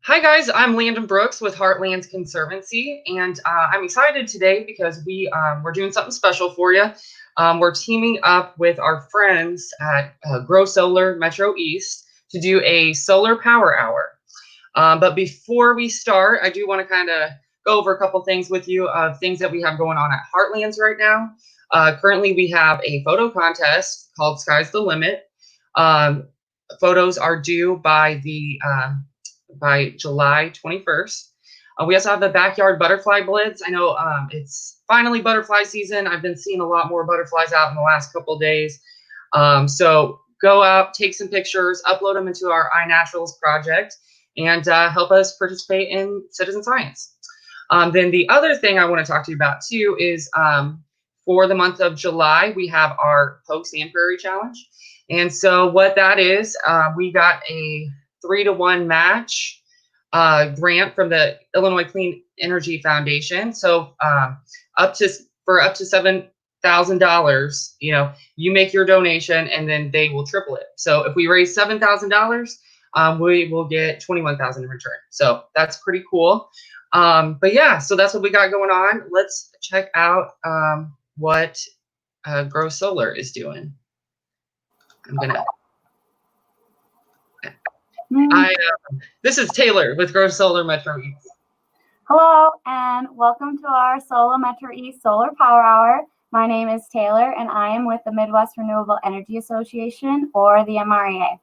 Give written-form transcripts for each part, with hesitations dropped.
Hi guys, I'm Landon Brooks with Heartlands Conservancy, and I'm excited today because we're doing something special for you. We're teaming up with our friends at Grow Solar Metro East to do a solar power hour. But before we start, I do want to kind of go over a couple things with you of things that we have going on at Heartlands right now. Currently, we have a photo contest called Sky's the Limit. Photos are due by July 21st. We also have the backyard butterfly blitz. I know it's finally butterfly season. I've been seeing a lot more butterflies out in the last couple of days. So go out, take some pictures, upload them into our iNaturals project, and help us participate in citizen science. Then the other thing I want to talk to you about too is for the month of July, we have our Polk Sand Prairie Challenge. And so what that is, we got a 3-to-1 match grant from the Illinois Clean Energy Foundation. So up to $7,000, you make your donation and then they will triple it. So if we raise $7,000, we will get $21,000 in return. So that's pretty cool. But yeah, so that's what we got going on. Let's check out what Grow Solar is doing. This is Taylor with Grow Solar Metro East. Hello, and welcome to our Solar Metro East Solar Power Hour. My name is Taylor, and I am with the Midwest Renewable Energy Association, or the MREA.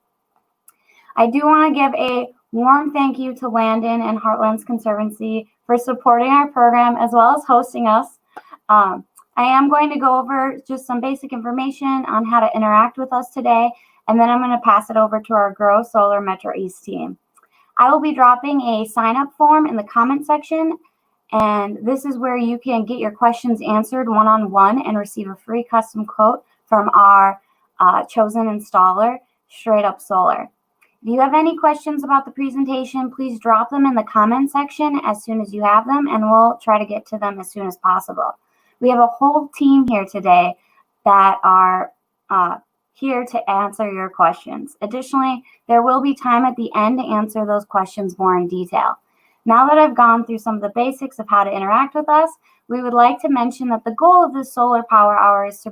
I do want to give a warm thank you to Landon and Heartlands Conservancy for supporting our program as well as hosting us. I am going to go over just some basic information on how to interact with us today, and then I'm going to pass it over to our Grow Solar Metro East team. I will be dropping a sign-up form in the comment section, and this is where you can get your questions answered one-on-one and receive a free custom quote from our chosen installer, Straight Up Solar. If you have any questions about the presentation, please drop them in the comment section as soon as you have them, and we'll try to get to them as soon as possible. We have a whole team here today that are here to answer your questions. Additionally, there will be time at the end to answer those questions more in detail. Now that I've gone through some of the basics of how to interact with us, we would like to mention that the goal of this Solar Power Hour is to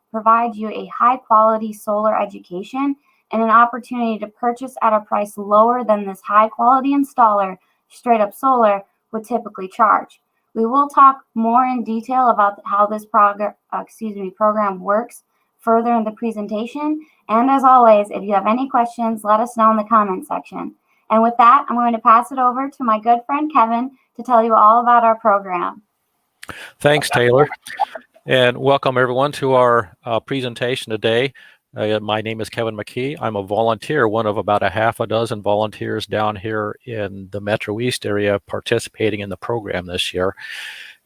provide you a high-quality solar education and an opportunity to purchase at a price lower than this high-quality installer, Straight Up Solar, would typically charge. We will talk more in detail about how this program works further in the presentation. And as always, if you have any questions, let us know in the comment section. And with that, I'm going to pass it over to my good friend Kevin to tell you all about our program. Thanks, Taylor. And welcome everyone to our presentation today. My name is Kevin McKee. I'm a volunteer, one of about a half a dozen volunteers down here in the Metro East area participating in the program this year.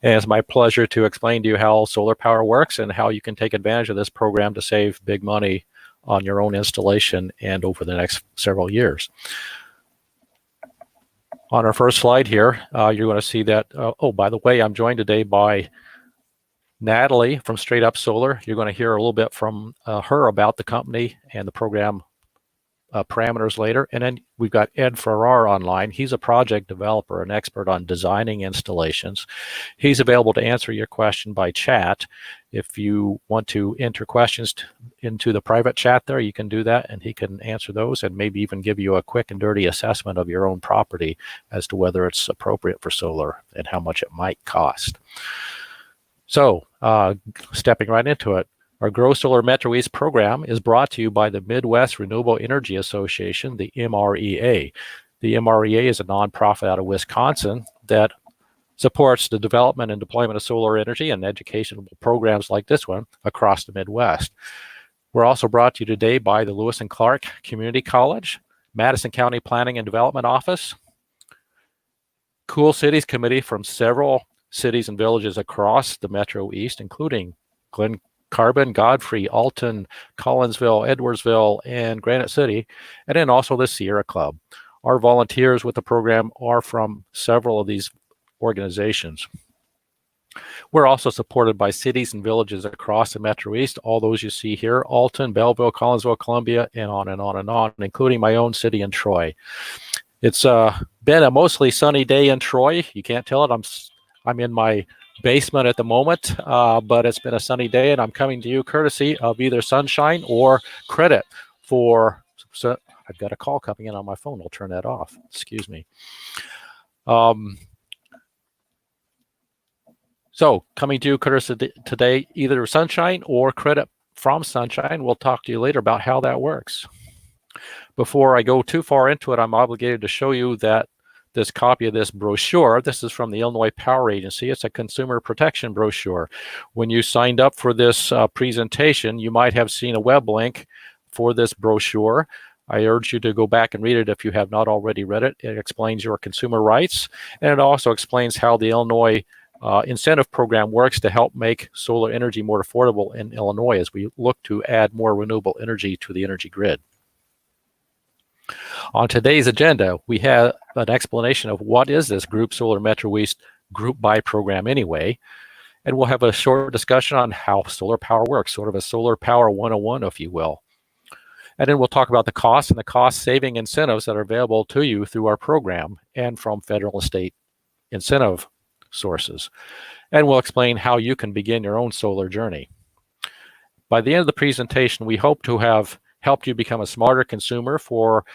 And it's my pleasure to explain to you how solar power works and how you can take advantage of this program to save big money on your own installation and over the next several years. On our first slide here, you're going to see that, oh, by the way, I'm joined today by Natalie from Straight Up Solar. You're going to hear a little bit from her about the company and the program parameters later. And then we've got Ed Farrar online. He's a project developer, an expert on designing installations. He's available to answer your question by chat. If you want to enter questions into the private chat there, you can do that, and he can answer those and maybe even give you a quick and dirty assessment of your own property as to whether it's appropriate for solar and how much it might cost. So, stepping right into it, our Grow Solar Metro East program is brought to you by the Midwest Renewable Energy Association, the MREA. The MREA is a nonprofit out of Wisconsin that supports the development and deployment of solar energy and educational programs like this one across the Midwest. We're also brought to you today by the Lewis and Clark Community College, Madison County Planning and Development Office, Cool Cities Committee from several cities and villages across the Metro East, including Glen Carbon, Godfrey, Alton, Collinsville, Edwardsville, and Granite City, and then also the Sierra Club. Our volunteers with the program are from several of these organizations. We're also supported by cities and villages across the Metro East, all those you see here: Alton, Belleville, Collinsville, Columbia, and on and on and on, including my own city in Troy. It's been a mostly sunny day in Troy. You can't tell it. I'm in my basement at the moment, but it's been a sunny day, and I'm coming to you courtesy of either sunshine or credit for. So I've got a call coming in on my phone. I'll turn that off. Excuse me. So coming to you courtesy today, either sunshine or credit from sunshine. We'll talk to you later about how that works. Before I go too far into it, I'm obligated to show you that this copy of this brochure, this is from the Illinois Power Agency. It's a consumer protection brochure. When you signed up for this presentation, you might have seen a web link for this brochure. I urge you to go back and read it if you have not already read it. It explains your consumer rights, and it also explains how the Illinois incentive program works to help make solar energy more affordable in Illinois as we look to add more renewable energy to the energy grid. On today's agenda, we have an explanation of what is this Group Solar Metro East Group Buy program anyway, and we'll have a short discussion on how solar power works, sort of a solar power 101, if you will. And then we'll talk about the costs and the cost-saving incentives that are available to you through our program and from federal and state incentive sources. And we'll explain how you can begin your own solar journey. By the end of the presentation, we hope to have helped you become a smarter consumer for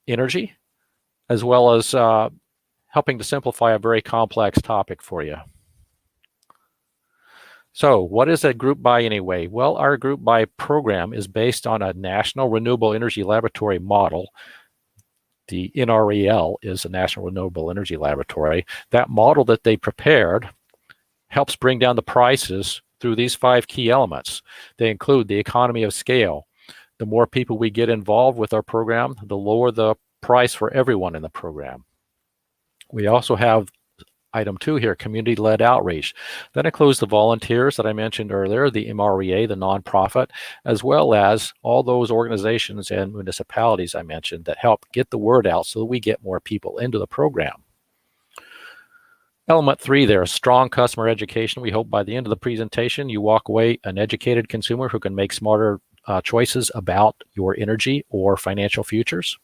energy, as well as helping to simplify a very complex topic for you. So what is a group buy anyway? Well, our group buy program is based on a National Renewable Energy Laboratory model. The NREL is the National Renewable Energy Laboratory. That model that they prepared helps bring down the prices through these 5 key elements. They include the economy of scale. The more people we get involved with our program, the lower the price for everyone in the program. We also have item 2 here, community-led outreach. That includes the volunteers that I mentioned earlier, the MREA, the nonprofit, as well as all those organizations and municipalities I mentioned that help get the word out so that we get more people into the program. Element 3 there, strong customer education. We hope by the end of the presentation you walk away an educated consumer who can make smarter choices about your energy or financial futures.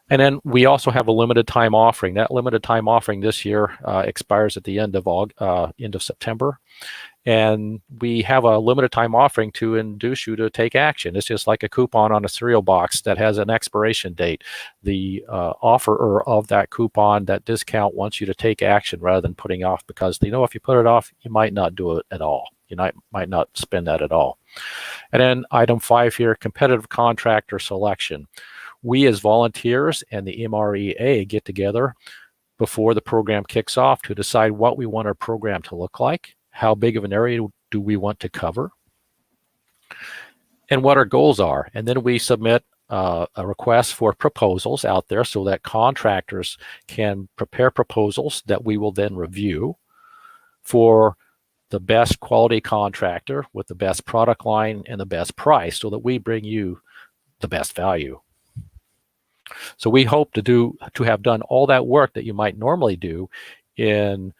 And then we also have a limited time offering. That limited time offering this year expires at the end of September. And we have a limited time offering to induce you to take action. It's just like a coupon on a cereal box that has an expiration date. The offerer of that coupon, that discount, wants you to take action rather than putting off, because they know if you put it off, you might not do it at all. You might not spend that at all. And then item 5 here, competitive contractor selection. We as volunteers and the MREA get together before the program kicks off to decide what we want our program to look like, how big of an area do we want to cover, and what our goals are. And then we submit a request for proposals out there so that contractors can prepare proposals that we will then review for the best quality contractor with the best product line and the best price, so that we bring you the best value. So we hope to have done all that work that you might normally do in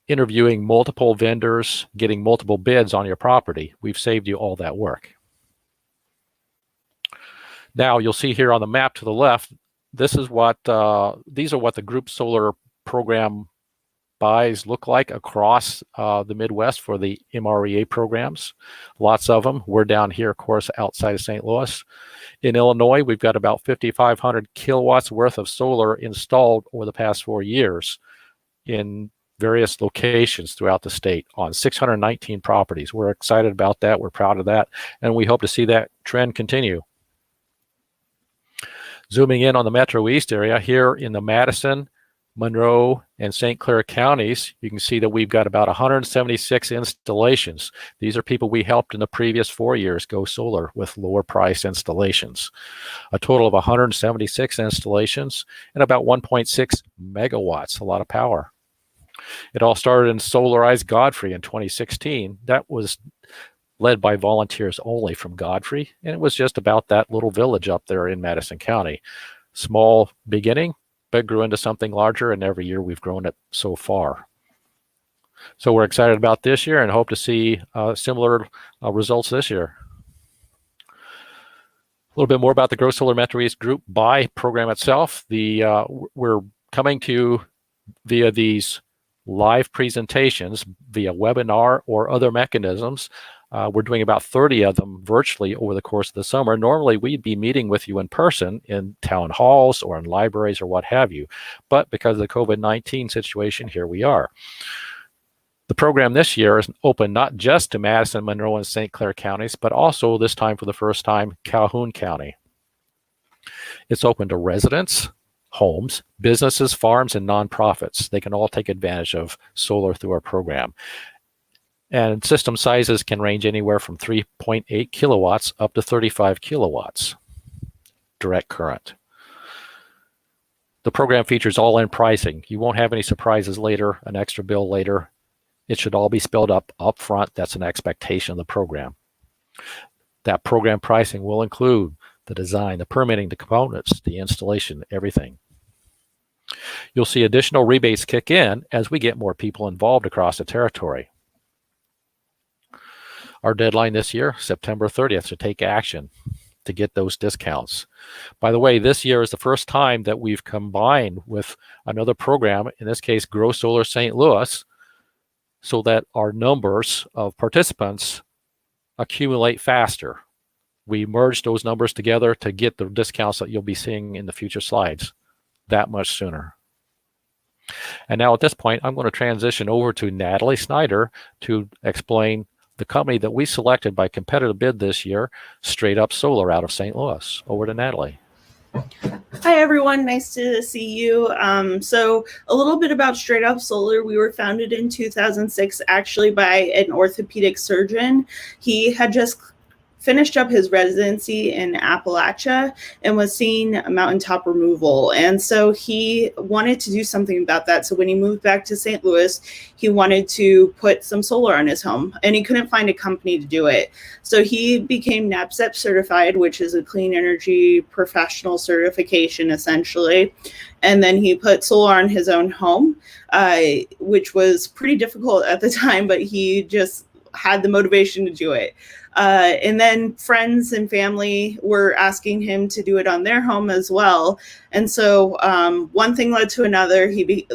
interviewing multiple vendors, getting multiple bids on your property. We've saved you all that work. Now you'll see here on the map to the left, this is what these are what the group solar program buys look like across the Midwest for the MREA programs. Lots of them. We're down here, of course, outside of St. Louis. In Illinois, we've got about 5,500 kilowatts worth of solar installed over the past 4 years in various locations throughout the state on 619 properties. We're excited about that. We're proud of that. And we hope to see that trend continue. Zooming in on the Metro East area, here in the Madison, Monroe, and St. Clair counties, you can see that we've got about 176 installations. These are people we helped in the previous 4 years go solar with lower price installations. A total of 176 installations and about 1.6 megawatts, a lot of power. It all started in Solarized Godfrey in 2016. That was led by volunteers only from Godfrey, and it was just about that little village up there in Madison County. Small beginning, but grew into something larger, and every year we've grown it so far. So we're excited about this year and hope to see similar results this year. A little bit more about the Grow Solar Metro East Group Buy program itself. We're coming to you via these live presentations, via webinar or other mechanisms. We're doing about 30 of them virtually over the course of the summer. Normally, we'd be meeting with you in person in town halls or in libraries or what have you. But because of the COVID-19 situation, here we are. The program this year is open not just to Madison, Monroe, and St. Clair counties, but also this time for the first time, Calhoun County. It's open to residents, homes, businesses, farms, and nonprofits. They can all take advantage of solar through our program. And system sizes can range anywhere from 3.8 kilowatts up to 35 kilowatts direct current. The program features all-in pricing. You won't have any surprises later, an extra bill later. It should all be spelled up front. That's an expectation of the program. That program pricing will include the design, the permitting, the components, the installation, everything. You'll see additional rebates kick in as we get more people involved across the territory. Our deadline this year, September 30th, to take action to get those discounts. By the way, this year is the first time that we've combined with another program, in this case, Grow Solar St. Louis, so that our numbers of participants accumulate faster. We merged those numbers together to get the discounts that you'll be seeing in the future slides that much sooner. And now at this point, I'm going to transition over to Natalie Snyder to explain the company that we selected by competitive bid this year, Straight Up Solar out of St. Louis. Over to Natalie. Hi, everyone. Nice to see you. So a little bit about Straight Up Solar. We were founded in 2006, actually by an orthopedic surgeon. He had just finished up his residency in Appalachia and was seeing mountaintop removal. And so he wanted to do something about that. So when he moved back to St. Louis, he wanted to put some solar on his home, and he couldn't find a company to do it. So he became NABCEP certified, which is a clean energy professional certification, essentially. And then he put solar on his own home, which was pretty difficult at the time, but he just had the motivation to do it. And then friends and family were asking him to do it on their home as well. And so one thing led to another. He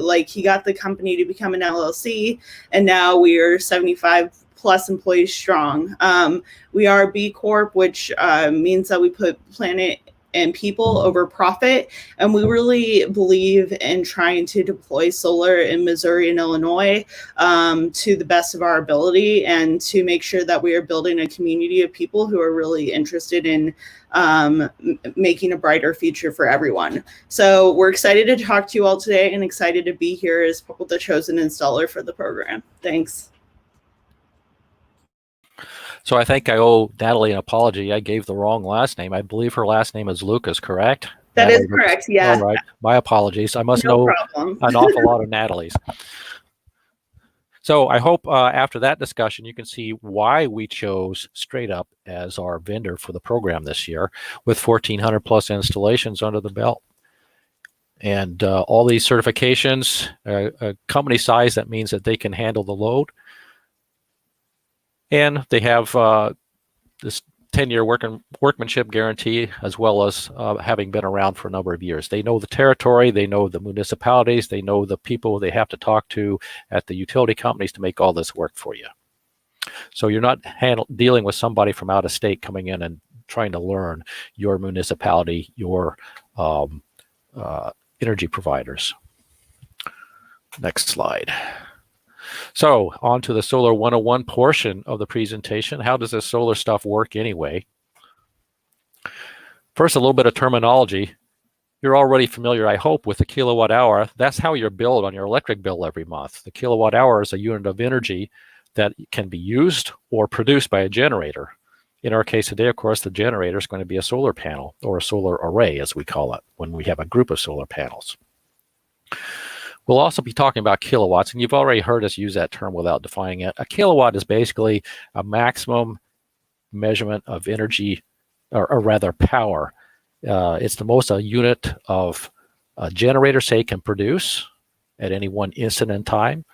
got the company to become an LLC, and now we are 75 plus employees strong. We are B Corp, which means that we put planet and people over profit. And we really believe in trying to deploy solar in Missouri and Illinois to the best of our ability, and to make sure that we are building a community of people who are really interested in making a brighter future for everyone. So we're excited to talk to you all today, and excited to be here as the chosen installer for the program. Thanks. So I think I owe Natalie an apology. I gave the wrong last name. I believe her last name is Lucas, correct? That Natalie is correct, yeah. All right. My apologies. I must No know problem. an awful lot of Natalies. So I hope after that discussion, you can see why we chose Straight Up as our vendor for the program this year, with 1,400 plus installations under the belt. And all these certifications, a company size, that means that they can handle the load. And they have this 10-year workmanship guarantee, as well as having been around for a number of years. They know the territory, they know the municipalities, they know the people they have to talk to at the utility companies to make all this work for you. So you're not dealing with somebody from out of state coming in and trying to learn your municipality, your energy providers. Next slide. So on to the Solar 101 portion of the presentation. How does this solar stuff work anyway? First, a little bit of terminology. You're already familiar, I hope, with the kilowatt hour. That's how you're billed on your electric bill every month. The kilowatt hour is a unit of energy that can be used or produced by a generator. In our case today, of course, the generator is going to be a solar panel, or a solar array, as we call it, when we have a group of solar panels. We'll also be talking about kilowatts, and you've already heard us use that term without defining it. A kilowatt is basically a maximum measurement of energy, or rather power. It's the most a unit of a generator, say, can produce at any one instant in time.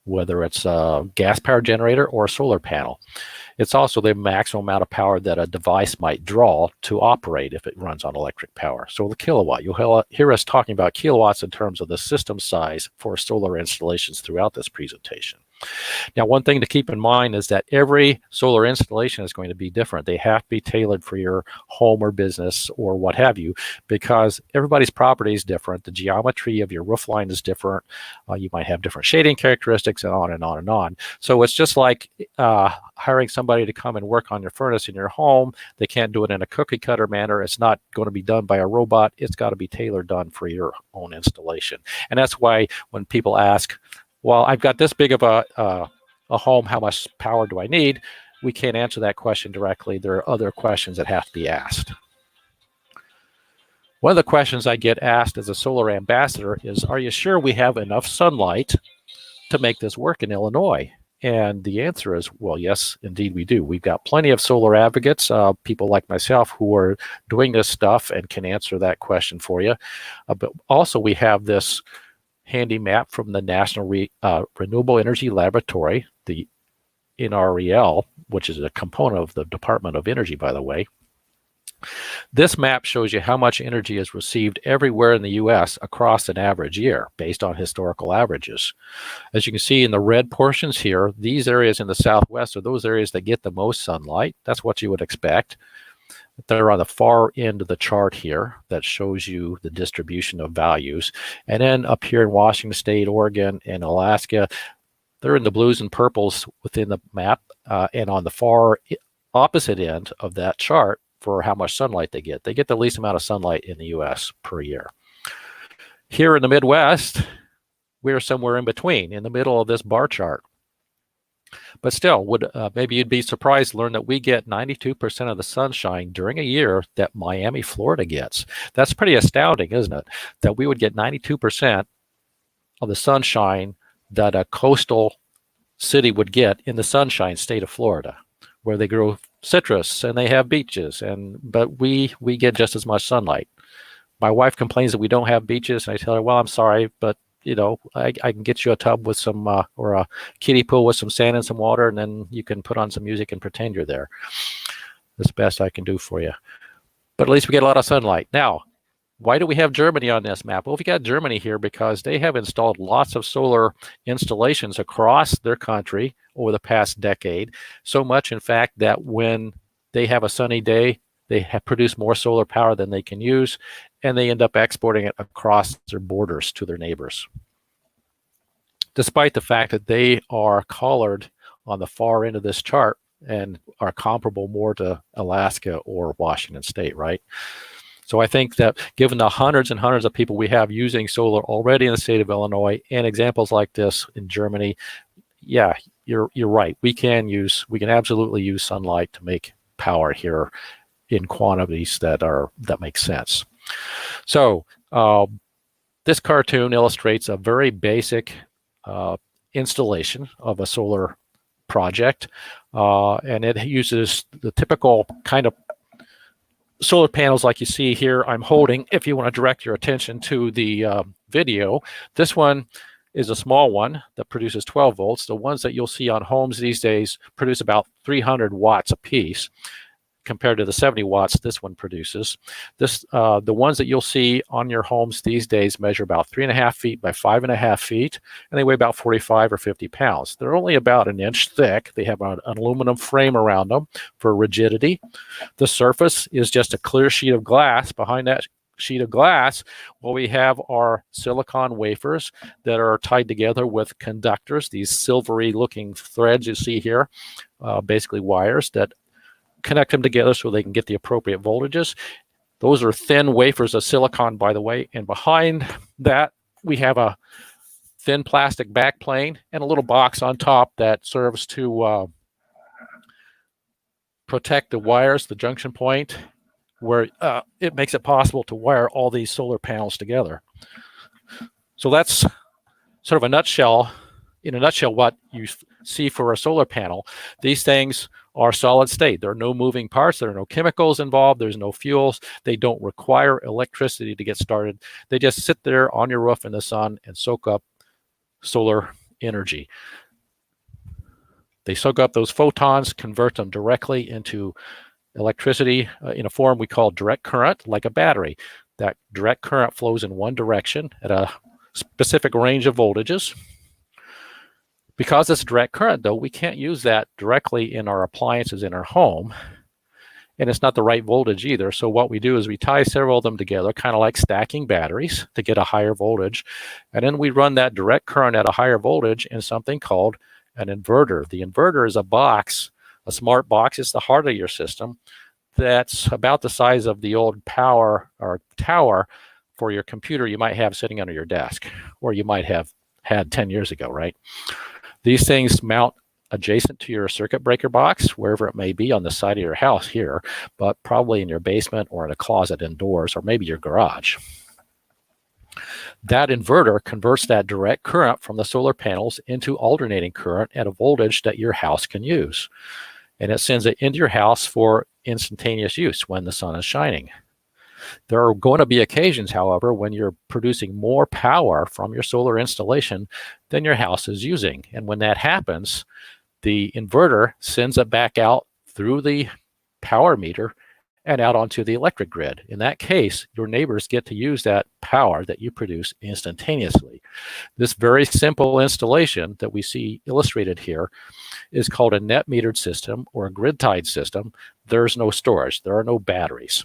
whether it's a gas power generator or a solar panel. It's also the maximum amount of power that a device might draw to operate if it runs on electric power. So the kilowatt, you'll hear us talking about kilowatts in terms of the system size for solar installations throughout this presentation. Now, one thing to keep in mind is that every solar installation is going to be different. They have to be tailored for your home or business or what have you, because everybody's property is different. The geometry of your roof line is different. You might have different shading characteristics and on and on and on. So it's just like hiring somebody to come and work on your furnace in your home. They can't do it in a cookie cutter manner. It's not going to be done by a robot. It's got to be tailored done for your own installation. And that's why when people ask, well, I've got this big of a home, how much power do I need? We can't answer that question directly. There are other questions that have to be asked. One of the questions I get asked as a solar ambassador is, are you sure we have enough sunlight to make this work in Illinois? And the answer is, well, yes, indeed we do. We've got plenty of solar advocates, people like myself who are doing this stuff and can answer that question for you. But also we have this handy map from the National Renewable Energy Laboratory, the NREL, which is a component of the Department of Energy, by the way. This map shows you how much energy is received everywhere in the U.S. across an average year, based on historical averages. As you can see in the red portions here, these areas in the Southwest are those areas that get the most sunlight. That's what you would expect. They're on the far end of the chart here that shows you the distribution of values. And then up here in Washington State, Oregon, and Alaska, they're in the blues and purples within the map. And on the far opposite end of that chart for how much sunlight they get the least amount of sunlight in the U.S. per year. Here in the Midwest, we're somewhere in between, in the middle of this bar chart. But still, maybe you'd be surprised to learn that we get 92% of the sunshine during a year that Miami, Florida gets. That's pretty astounding, isn't it? That we would get 92% of the sunshine that a coastal city would get in the sunshine state of Florida, where they grow citrus and they have beaches, but we get just as much sunlight. My wife complains that we don't have beaches, and I tell her, well, I'm sorry, but you know, I can get you a tub with some, or a kiddie pool with some sand and some water, and then you can put on some music and pretend you're there. That's the best I can do for you. But at least we get a lot of sunlight. Now, why do we have Germany on this map? Well, we got Germany here because they have installed lots of solar installations across their country over the past decade. So much, in fact, that when they have a sunny day, they have produced more solar power than they can use, and they end up exporting it across their borders to their neighbors. Despite the fact that they are collared on the far end of this chart and are comparable more to Alaska or Washington State, right? So I think that given the hundreds and hundreds of people we have using solar already in the state of Illinois, and examples like this in Germany, yeah, you're right. We can absolutely use sunlight to make power here in quantities that make sense. So this cartoon illustrates a very basic installation of a solar project, and it uses the typical kind of solar panels like you see here I'm holding. If you want to direct your attention to the video, this one is a small one that produces 12 volts. The ones that you'll see on homes these days produce about 300 watts a piece, compared to the 70 watts this one produces. The ones that you'll see on your homes these days measure about 3.5 feet by 5.5 feet, and they weigh about 45 or 50 pounds. They're only about an inch thick. They have an aluminum frame around them for rigidity. The surface is just a clear sheet of glass. Behind that sheet of glass, what we have are silicon wafers that are tied together with conductors, these silvery looking threads you see here, basically wires that connect them together so they can get the appropriate voltages. Those are thin wafers of silicon, by the way, and behind that we have a thin plastic backplane and a little box on top that serves to protect the wires, the junction point, where it makes it possible to wire all these solar panels together. So that's sort of in a nutshell what you see for a solar panel. These things are solid state. There are no moving parts. There are no chemicals involved. There's no fuels. They don't require electricity to get started. They just sit there on your roof in the sun and soak up solar energy. They soak up those photons, convert them directly into electricity in a form we call direct current, like a battery. That direct current flows in one direction at a specific range of voltages. Because it's direct current, though, we can't use that directly in our appliances in our home. And it's not the right voltage either. So what we do is we tie several of them together, kind of like stacking batteries to get a higher voltage. And then we run that direct current at a higher voltage in something called an inverter. The inverter is a box, a smart box. It's the heart of your system that's about the size of the old power or tower for your computer you might have sitting under your desk, or you might have had 10 years ago, right? These things mount adjacent to your circuit breaker box, wherever it may be on the side of your house here, but probably in your basement or in a closet indoors, or maybe your garage. That inverter converts that direct current from the solar panels into alternating current at a voltage that your house can use. And it sends it into your house for instantaneous use when the sun is shining. There are going to be occasions, however, when you're producing more power from your solar installation than your house is using. And when that happens, the inverter sends it back out through the power meter and out onto the electric grid. In that case, your neighbors get to use that power that you produce instantaneously. This very simple installation that we see illustrated here is called a net metered system or a grid tied system. There's no storage. There are no batteries.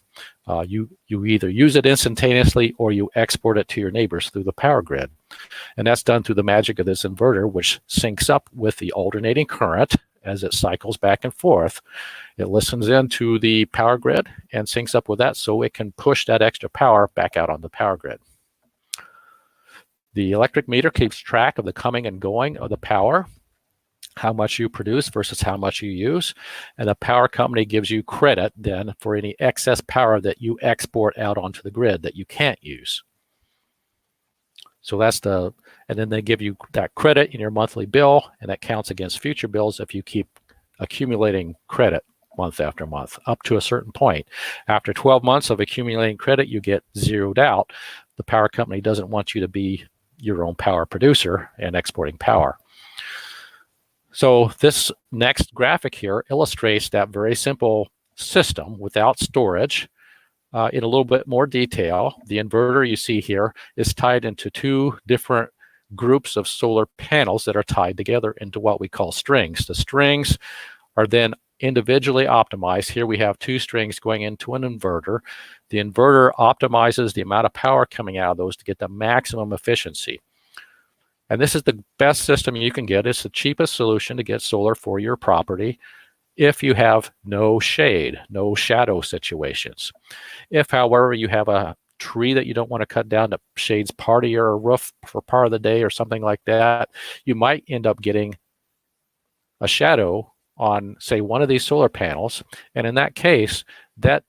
You either use it instantaneously or you export it to your neighbors through the power grid. And that's done through the magic of this inverter, which syncs up with the alternating current as it cycles back and forth. It listens into the power grid and syncs up with that so it can push that extra power back out on the power grid. The electric meter keeps track of the coming and going of the power, how much you produce versus how much you use, and the power company gives you credit then for any excess power that you export out onto the grid that you can't use. So that's and then they give you that credit in your monthly bill, and that counts against future bills if you keep accumulating credit month after month up to a certain point. After 12 months of accumulating credit, you get zeroed out. The power company doesn't want you to be your own power producer and exporting power. So this next graphic here illustrates that very simple system without storage in a little bit more detail. The inverter you see here is tied into two different groups of solar panels that are tied together into what we call strings. The strings are then individually optimized. Here we have two strings going into an inverter. The inverter optimizes the amount of power coming out of those to get the maximum efficiency. And this is the best system you can get. It's the cheapest solution to get solar for your property if you have no shade, no shadow situations. If, however, you have a tree that you don't want to cut down that shades part of your roof for part of the day or something like that, you might end up getting a shadow on, say, one of these solar panels. And in that case, that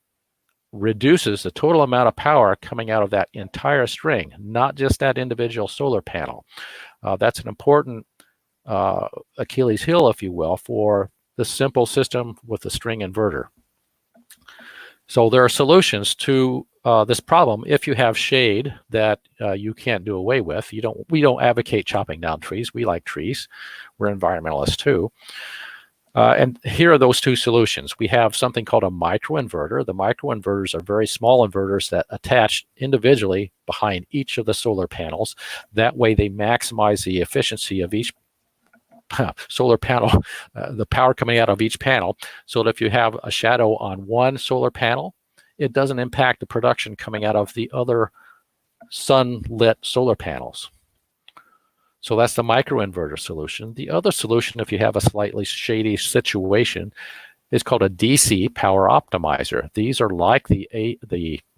reduces the total amount of power coming out of that entire string, not just that individual solar panel. That's an important Achilles heel, if you will, for the simple system with the string inverter. So there are solutions to this problem if you have shade that you can't do away with. We don't advocate chopping down trees. We like trees. We're environmentalists too. And here are those two solutions. We have something called a microinverter. The microinverters are very small inverters that attach individually behind each of the solar panels. That way they maximize the efficiency of each solar panel, the power coming out of each panel, so that if you have a shadow on one solar panel, it doesn't impact the production coming out of the other sunlit solar panels. So that's the microinverter solution. The other solution, if you have a slightly shady situation, is called a DC power optimizer. These are like the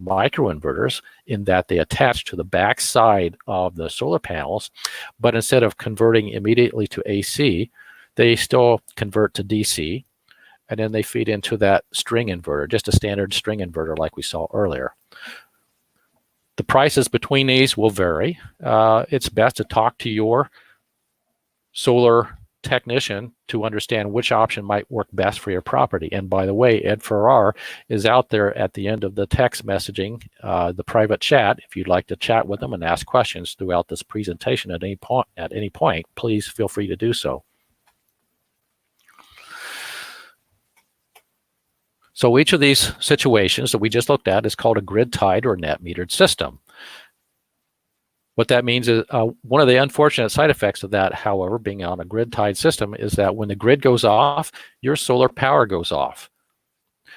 microinverters in that they attach to the back side of the solar panels, but instead of converting immediately to AC, they still convert to DC, and then they feed into that string inverter, just a standard string inverter like we saw earlier. The prices between these will vary. It's best to talk to your solar technician to understand which option might work best for your property. And by the way, Ed Farrar is out there at the end of the text messaging, the private chat. If you'd like to chat with them and ask questions throughout this presentation at any point, please feel free to do so. So each of these situations that we just looked at is called a grid-tied or net-metered system. What that means is one of the unfortunate side effects of that, however, being on a grid-tied system, is that when the grid goes off, your solar power goes off.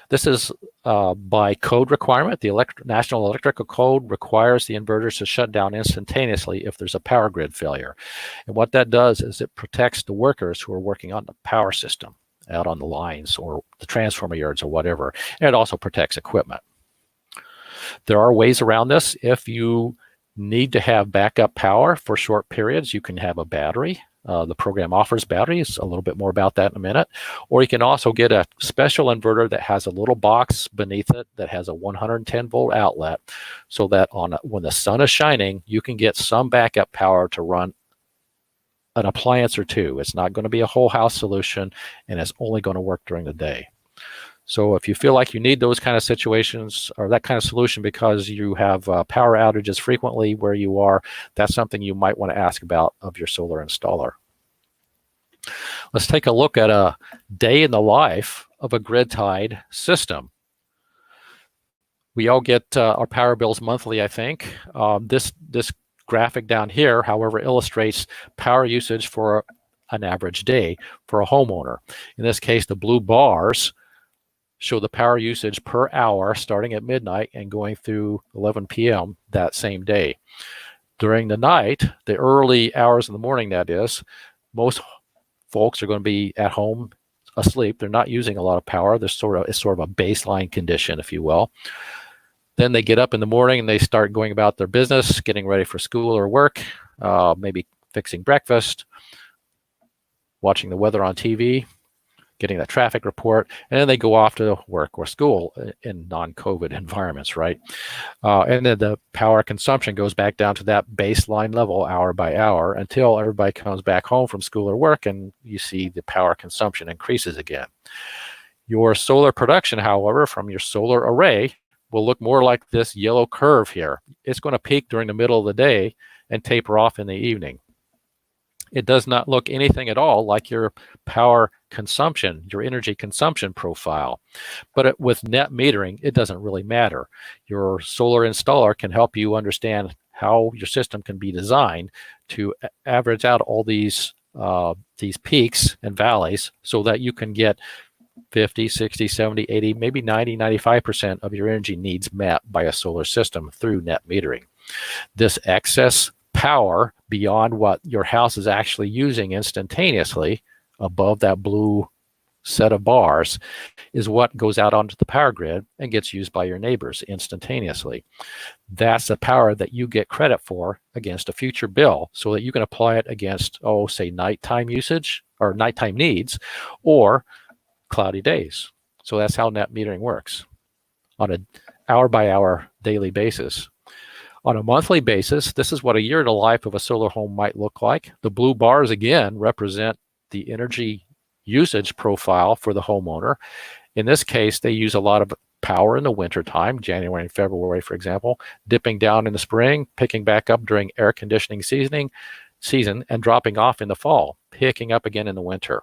This is by code requirement. The National Electrical Code requires the inverters to shut down instantaneously if there's a power grid failure. And what that does is it protects the workers who are working on the power system out on the lines or the transformer yards or whatever. And it also protects equipment. There are ways around this. If you need to have backup power for short periods, you can have a battery. The program offers batteries. A little bit more about that in a minute. Or you can also get a special inverter that has a little box beneath it that has a 110 volt outlet, so that when the sun is shining, you can get some backup power to run an appliance or two. It's not going to be a whole house solution, and it's only going to work during the day. So if you feel like you need those kind of situations or that kind of solution because you have power outages frequently where you are, that's something you might want to ask about of your solar installer. Let's take a look at a day in the life of a grid-tied system. We all get our power bills monthly, I think. This graphic down here, however, illustrates power usage for an average day for a homeowner. In this case, the blue bars show the power usage per hour starting at midnight and going through 11 p.m. that same day. During the night, the early hours in the morning, that is, most folks are going to be at home asleep. They're not using a lot of power. It's sort of a baseline condition, if you will. Then they get up in the morning and they start going about their business, getting ready for school or work, maybe fixing breakfast, watching the weather on TV, getting the traffic report, and then they go off to work or school in non-COVID environments, right? And then the power consumption goes back down to that baseline level hour by hour until everybody comes back home from school or work and you see the power consumption increases again. Your solar production, however, from your solar array will look more like this yellow curve here. It's going to peak during the middle of the day and taper off in the evening. It does not look anything at all like your power consumption, your energy consumption profile. But with net metering, it doesn't really matter. Your solar installer can help you understand how your system can be designed to average out all these peaks and valleys so that you can get 50, 60, 70, 80, maybe 90, 95% of your energy needs met by a solar system through net metering. This excess power beyond what your house is actually using instantaneously above that blue set of bars is what goes out onto the power grid and gets used by your neighbors instantaneously. That's the power that you get credit for against a future bill so that you can apply it against, say nighttime usage or nighttime needs or cloudy days. So that's how net metering works on an hour by hour daily basis. On a monthly basis, this is what a year in the life of a solar home might look like. The blue bars again represent the energy usage profile for the homeowner. In this case, they use a lot of power in the winter time, January and February, for example, dipping down in the spring, picking back up during air conditioning season, and dropping off in the fall, picking up again in the winter.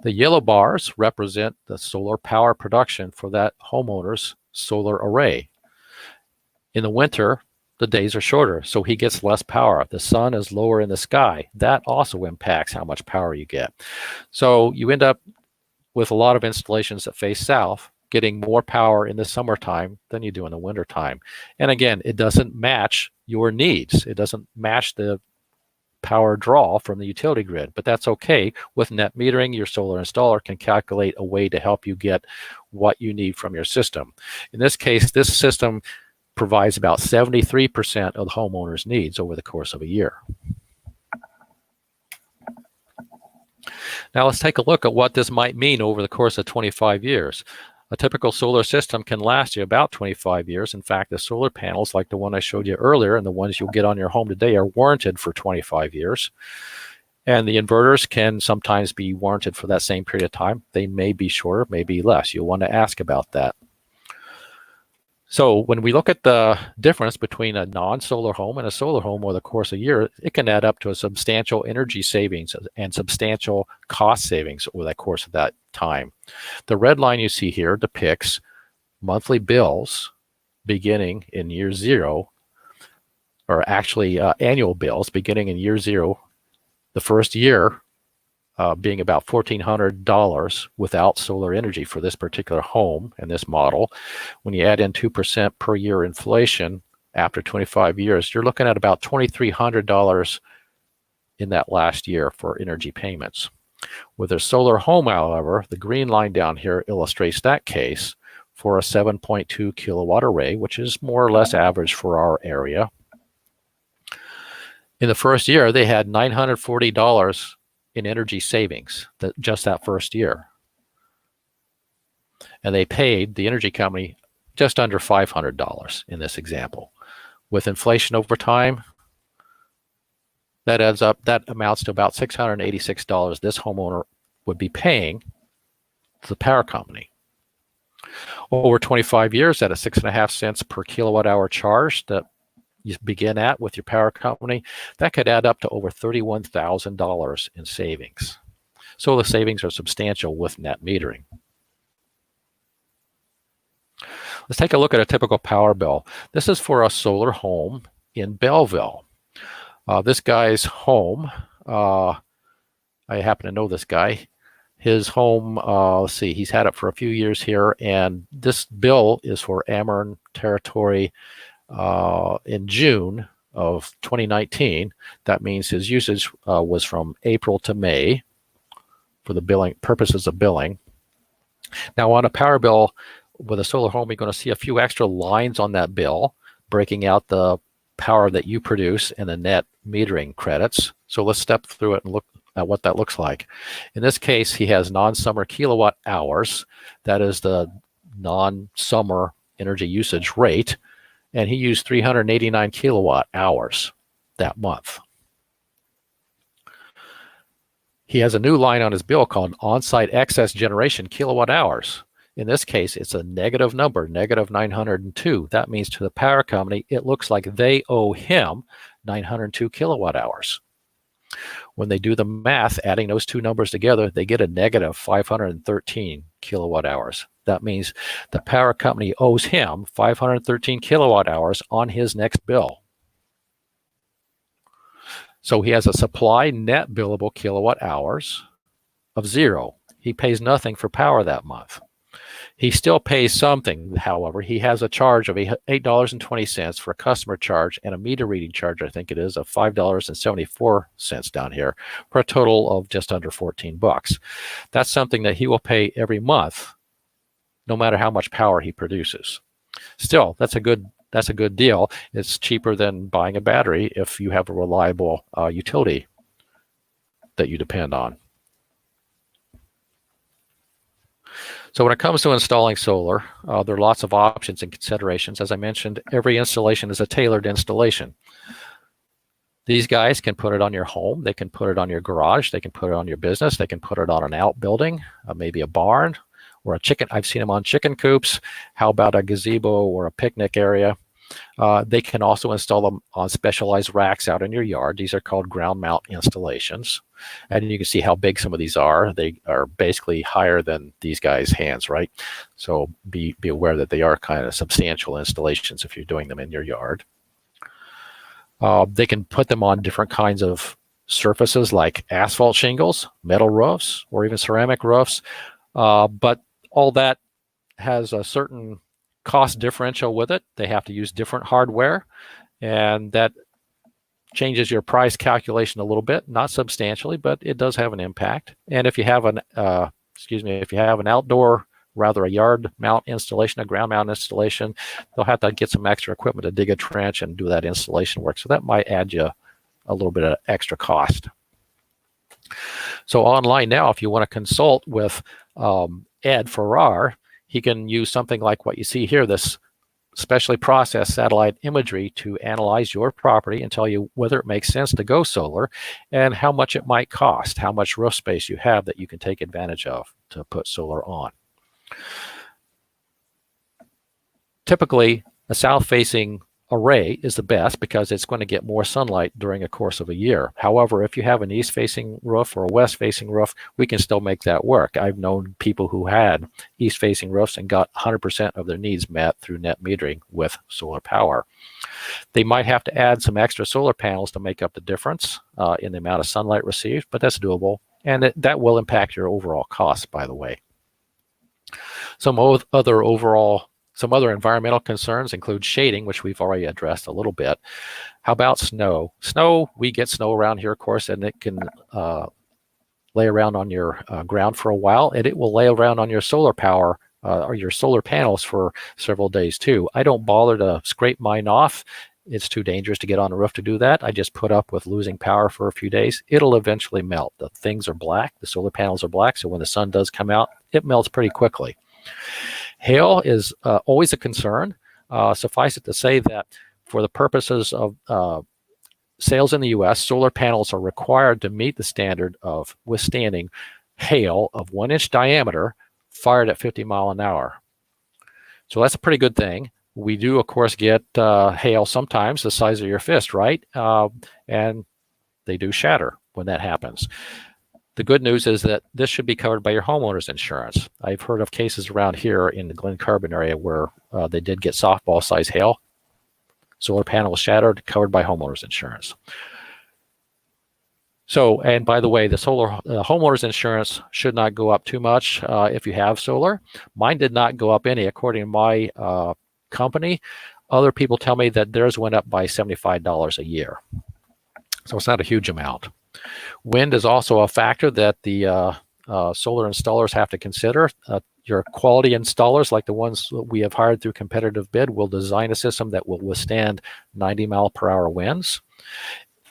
The yellow bars represent the solar power production for that homeowner's solar array. In the winter, the days are shorter, so he gets less power. The sun is lower in the sky. That also impacts how much power you get. So you end up with a lot of installations that face south, getting more power in the summertime than you do in the wintertime. And again, it doesn't match your needs. It doesn't match the power draw from the utility grid, but that's okay. With net metering, your solar installer can calculate a way to help you get what you need from your system. In this case, this system provides about 73% of the homeowner's needs over the course of a year. Now let's take a look at what this might mean over the course of 25 years. A typical solar system can last you about 25 years. In fact, the solar panels like the one I showed you earlier and the ones you'll get on your home today are warranted for 25 years. And the inverters can sometimes be warranted for that same period of time. They may be shorter, may be less. You'll want to ask about that. So when we look at the difference between a non-solar home and a solar home over the course of a year, it can add up to a substantial energy savings and substantial cost savings over the course of that time. The red line you see here depicts monthly bills beginning in year 0, or actually annual bills beginning in year 0, the first year being about $1,400 without solar energy for this particular home and this model. When you add in 2% per year inflation after 25 years, you're looking at about $2,300 in that last year for energy payments. With a solar home, however, the green line down here illustrates that case for a 7.2 kilowatt array, which is more or less average for our area. In the first year, they had $940 in energy savings just that first year. And they paid the energy company just under $500 in this example. With inflation over time, that amounts to about $686 this homeowner would be paying to the power company. Over 25 years at a 6.5 cents per kilowatt hour charge that you begin at with your power company, that could add up to over $31,000 in savings. So the savings are substantial with net metering. Let's take a look at a typical power bill. This is for a solar home in Belleville. This guy's home, I happen to know this guy. His home, let's see, he's had it for a few years here, and this bill is for Ameren territory in June of 2019. That means his usage was from April to May for the billing purposes of billing. Now on a power bill with a solar home, you're going to see a few extra lines on that bill breaking out the power that you produce and the net metering credits. So let's step through it and look at what that looks like. In this case, he has non-summer kilowatt hours. That is the non-summer energy usage rate. And he used 389 kilowatt hours that month. He has a new line on his bill called on-site excess generation kilowatt hours. In this case, it's a negative number, negative 902. That means to the power company, it looks like they owe him 902 kilowatt hours. When they do the math, adding those two numbers together, they get a negative 513 kilowatt hours. That means the power company owes him 513 kilowatt hours on his next bill. So he has a supply net billable kilowatt hours of 0. He pays nothing for power that month. He still pays something, however. He has a charge of $8.20 for a customer charge and a meter reading charge, I think it is, of $5.74 down here, for a total of just under $14. That's something that he will pay every month, no matter how much power he produces. Still, that's a good deal. It's cheaper than buying a battery if you have a reliable utility that you depend on. So when it comes to installing solar, there are lots of options and considerations. As I mentioned, every installation is a tailored installation. These guys can put it on your home, they can put it on your garage, they can put it on your business, they can put it on an outbuilding, maybe a barn or a chicken. I've seen them on chicken coops. How about a gazebo or a picnic area? They can also install them on specialized racks out in your yard. These are called ground mount installations. And you can see how big some of these are. They are basically higher than these guys' hands, right? So be aware that they are kind of substantial installations if you're doing them in your yard. They can put them on different kinds of surfaces like asphalt shingles, metal roofs, or even ceramic roofs. But all that has a certain cost differential with it. They have to use different hardware, and that changes your price calculation a little bit, not substantially, but it does have an impact. And if you have an outdoor, rather a yard mount installation, a ground mount installation, they'll have to get some extra equipment to dig a trench and do that installation work. So that might add you a little bit of extra cost. So online now, if you want to consult with Ed Farrar, he can use something like what you see here, this specially processed satellite imagery to analyze your property and tell you whether it makes sense to go solar and how much it might cost, how much roof space you have that you can take advantage of to put solar on. Typically, a south-facing array is the best because it's going to get more sunlight during a course of a year. However, if you have an east-facing roof or a west-facing roof, we can still make that work. I've known people who had east-facing roofs and got 100% of their needs met through net metering with solar power. They might have to add some extra solar panels to make up the difference in the amount of sunlight received, but that's doable, and that will impact your overall costs, by the way. Some other environmental concerns include shading, which we've already addressed a little bit. How about snow? Snow, we get snow around here, of course, and it can lay around on your ground for a while, and it will lay around on your solar power or your solar panels for several days too. I don't bother to scrape mine off. It's too dangerous to get on the roof to do that. I just put up with losing power for a few days. It'll eventually melt. The things are black. The solar panels are black, so when the sun does come out, it melts pretty quickly. Hail is always a concern. Suffice it to say that for the purposes of sales in the U.S., solar panels are required to meet the standard of withstanding hail of 1-inch diameter fired at 50 miles an hour. So that's a pretty good thing. We do, of course, get hail sometimes the size of your fist, right? And they do shatter when that happens. The good news is that this should be covered by your homeowner's insurance. I've heard of cases around here in the Glen Carbon area where they did get softball size hail. Solar panel was shattered, covered by homeowner's insurance. So, and by the way, the homeowner's insurance should not go up too much if you have solar. Mine did not go up any, according to my company. Other people tell me that theirs went up by $75 a year. So it's not a huge amount. Wind is also a factor that the solar installers have to consider. Your quality installers, like the ones that we have hired through competitive bid, will design a system that will withstand 90-mile-per-hour winds.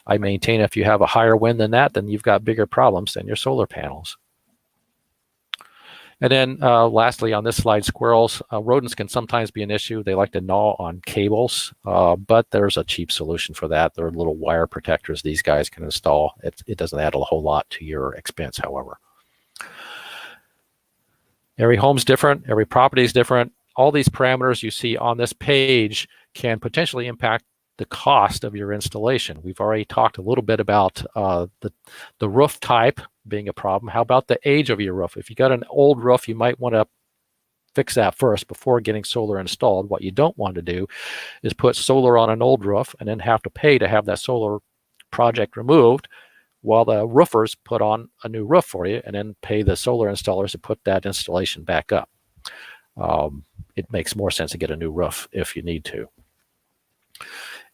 I maintain if you have a higher wind than that, then you've got bigger problems than your solar panels. And then lastly on this slide, squirrels. Rodents can sometimes be an issue. They like to gnaw on cables, but there's a cheap solution for that. There are little wire protectors these guys can install. It doesn't add a whole lot to your expense, however. Every home's different. Every property is different. All these parameters you see on this page can potentially impact the cost of your installation. We've already talked a little bit about the roof type being a problem. How about the age of your roof? If you got an old roof, you might want to fix that first before getting solar installed. What you don't want to do is put solar on an old roof and then have to pay to have that solar project removed while the roofers put on a new roof for you and then pay the solar installers to put that installation back up. It makes more sense to get a new roof if you need to.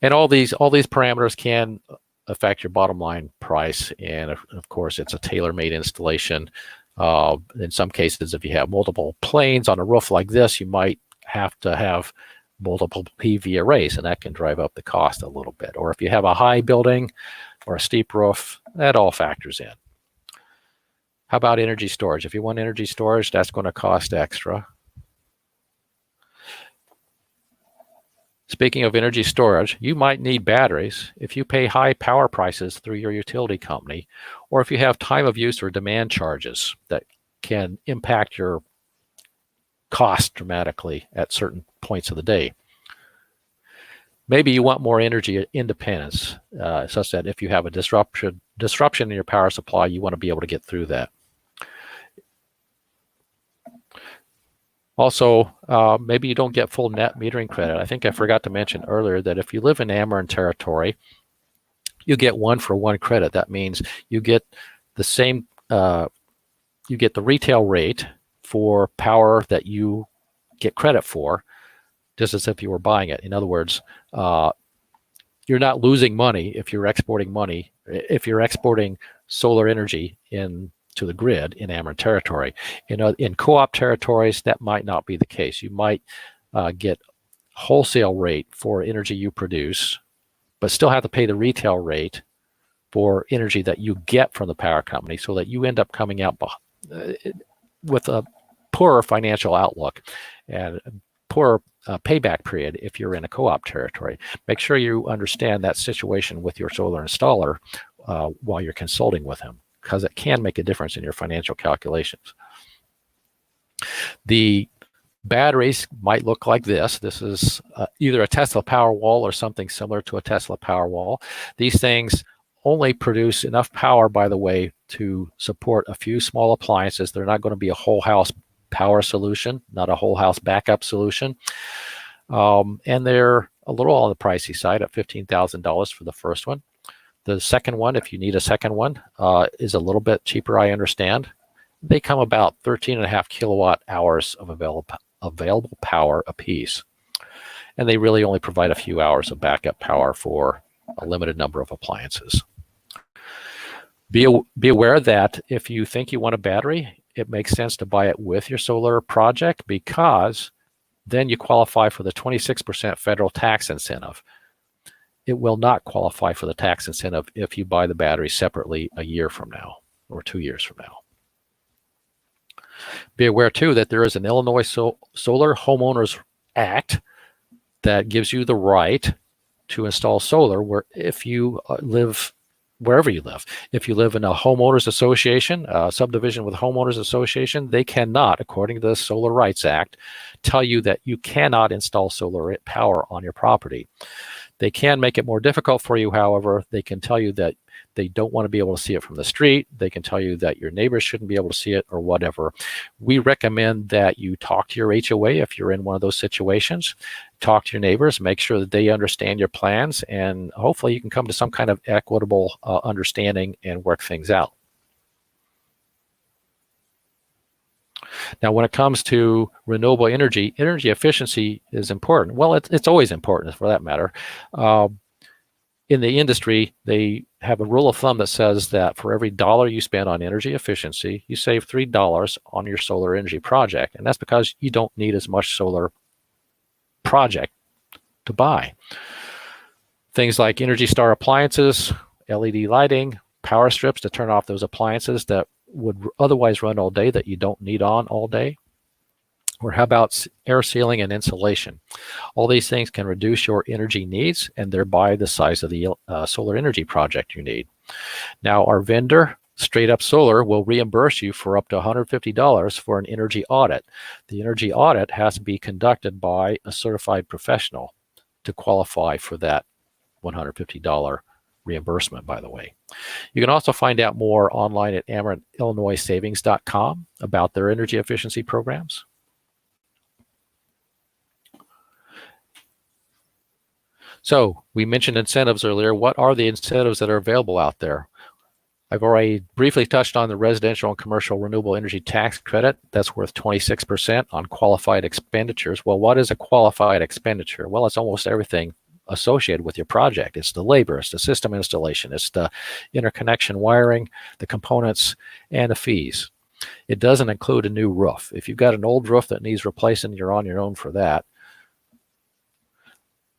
And all these parameters can affect your bottom line price. And of course, it's a tailor-made installation. In some cases, if you have multiple planes on a roof like this, you might have to have multiple PV arrays, and that can drive up the cost a little bit. Or if you have a high building or a steep roof, that all factors in. How about energy storage? If you want energy storage, that's going to cost extra. Speaking of energy storage, you might need batteries if you pay high power prices through your utility company, or if you have time of use or demand charges that can impact your cost dramatically at certain points of the day. Maybe you want more energy independence, such that if you have a disruption in your power supply, you want to be able to get through that. Also, maybe you don't get full net metering credit. I think I forgot to mention earlier that if you live in Ameren territory, you get 1-for-1 credit. That means you get the same, you get the retail rate for power that you get credit for, just as if you were buying it. In other words, you're not losing money if you're exporting solar energy to the grid in Ameren territory. In co-op territories, that might not be the case. You might get wholesale rate for energy you produce, but still have to pay the retail rate for energy that you get from the power company, so that you end up coming out with a poorer financial outlook and poorer payback period if you're in a co-op territory. Make sure you understand that situation with your solar installer while you're consulting with him, because it can make a difference in your financial calculations. The batteries might look like this. This is either a Tesla Powerwall or something similar to a Tesla Powerwall. These things only produce enough power, by the way, to support a few small appliances. They're not going to be a whole house power solution, not a whole house backup solution. And they're a little on the pricey side at $15,000 for the first one. The second one, if you need a second one, is a little bit cheaper, I understand. They come about 13.5 kilowatt hours of available power apiece. And they really only provide a few hours of backup power for a limited number of appliances. Be aware that if you think you want a battery, it makes sense to buy it with your solar project, because then you qualify for the 26% federal tax incentive. It will not qualify for the tax incentive if you buy the battery separately a year from now or 2 years from now. Be aware, too, that there is an Illinois Solar Homeowners Act that gives you the right to install solar if you live wherever you live. If you live in a homeowners association, a subdivision with a homeowners association, they cannot, according to the Solar Rights Act, tell you that you cannot install solar power on your property. They can make it more difficult for you, however. They can tell you that they don't want to be able to see it from the street. They can tell you that your neighbors shouldn't be able to see it or whatever. We recommend that you talk to your HOA if you're in one of those situations. Talk to your neighbors, make sure that they understand your plans, and hopefully you can come to some kind of equitable understanding and work things out. Now, when it comes to renewable energy, energy efficiency is important. Well, it's always important, for that matter. In the industry, they have a rule of thumb that says that for every dollar you spend on energy efficiency, you save $3 on your solar energy project. And that's because you don't need as much solar project to buy. Things like Energy Star appliances, LED lighting, power strips to turn off those appliances that would otherwise run all day that you don't need on all day. Or how about air sealing and insulation? All these things can reduce your energy needs and thereby the size of the solar energy project you need. Now, our vendor, Straight Up Solar, will reimburse you for up to $150 for an energy audit. The energy audit has to be conducted by a certified professional to qualify for that $150 reimbursement, by the way. You can also find out more online at AmerantIllinoisSavings.com about their energy efficiency programs. So we mentioned incentives earlier. What are the incentives that are available out there? I've already briefly touched on the residential and commercial renewable energy tax credit. That's worth 26% on qualified expenditures. Well, what is a qualified expenditure? Well, it's almost everything associated with your project. It's the labor, it's the system installation, it's the interconnection wiring, the components, and the fees. It doesn't include a new roof. If you've got an old roof that needs replacing, you're on your own for that.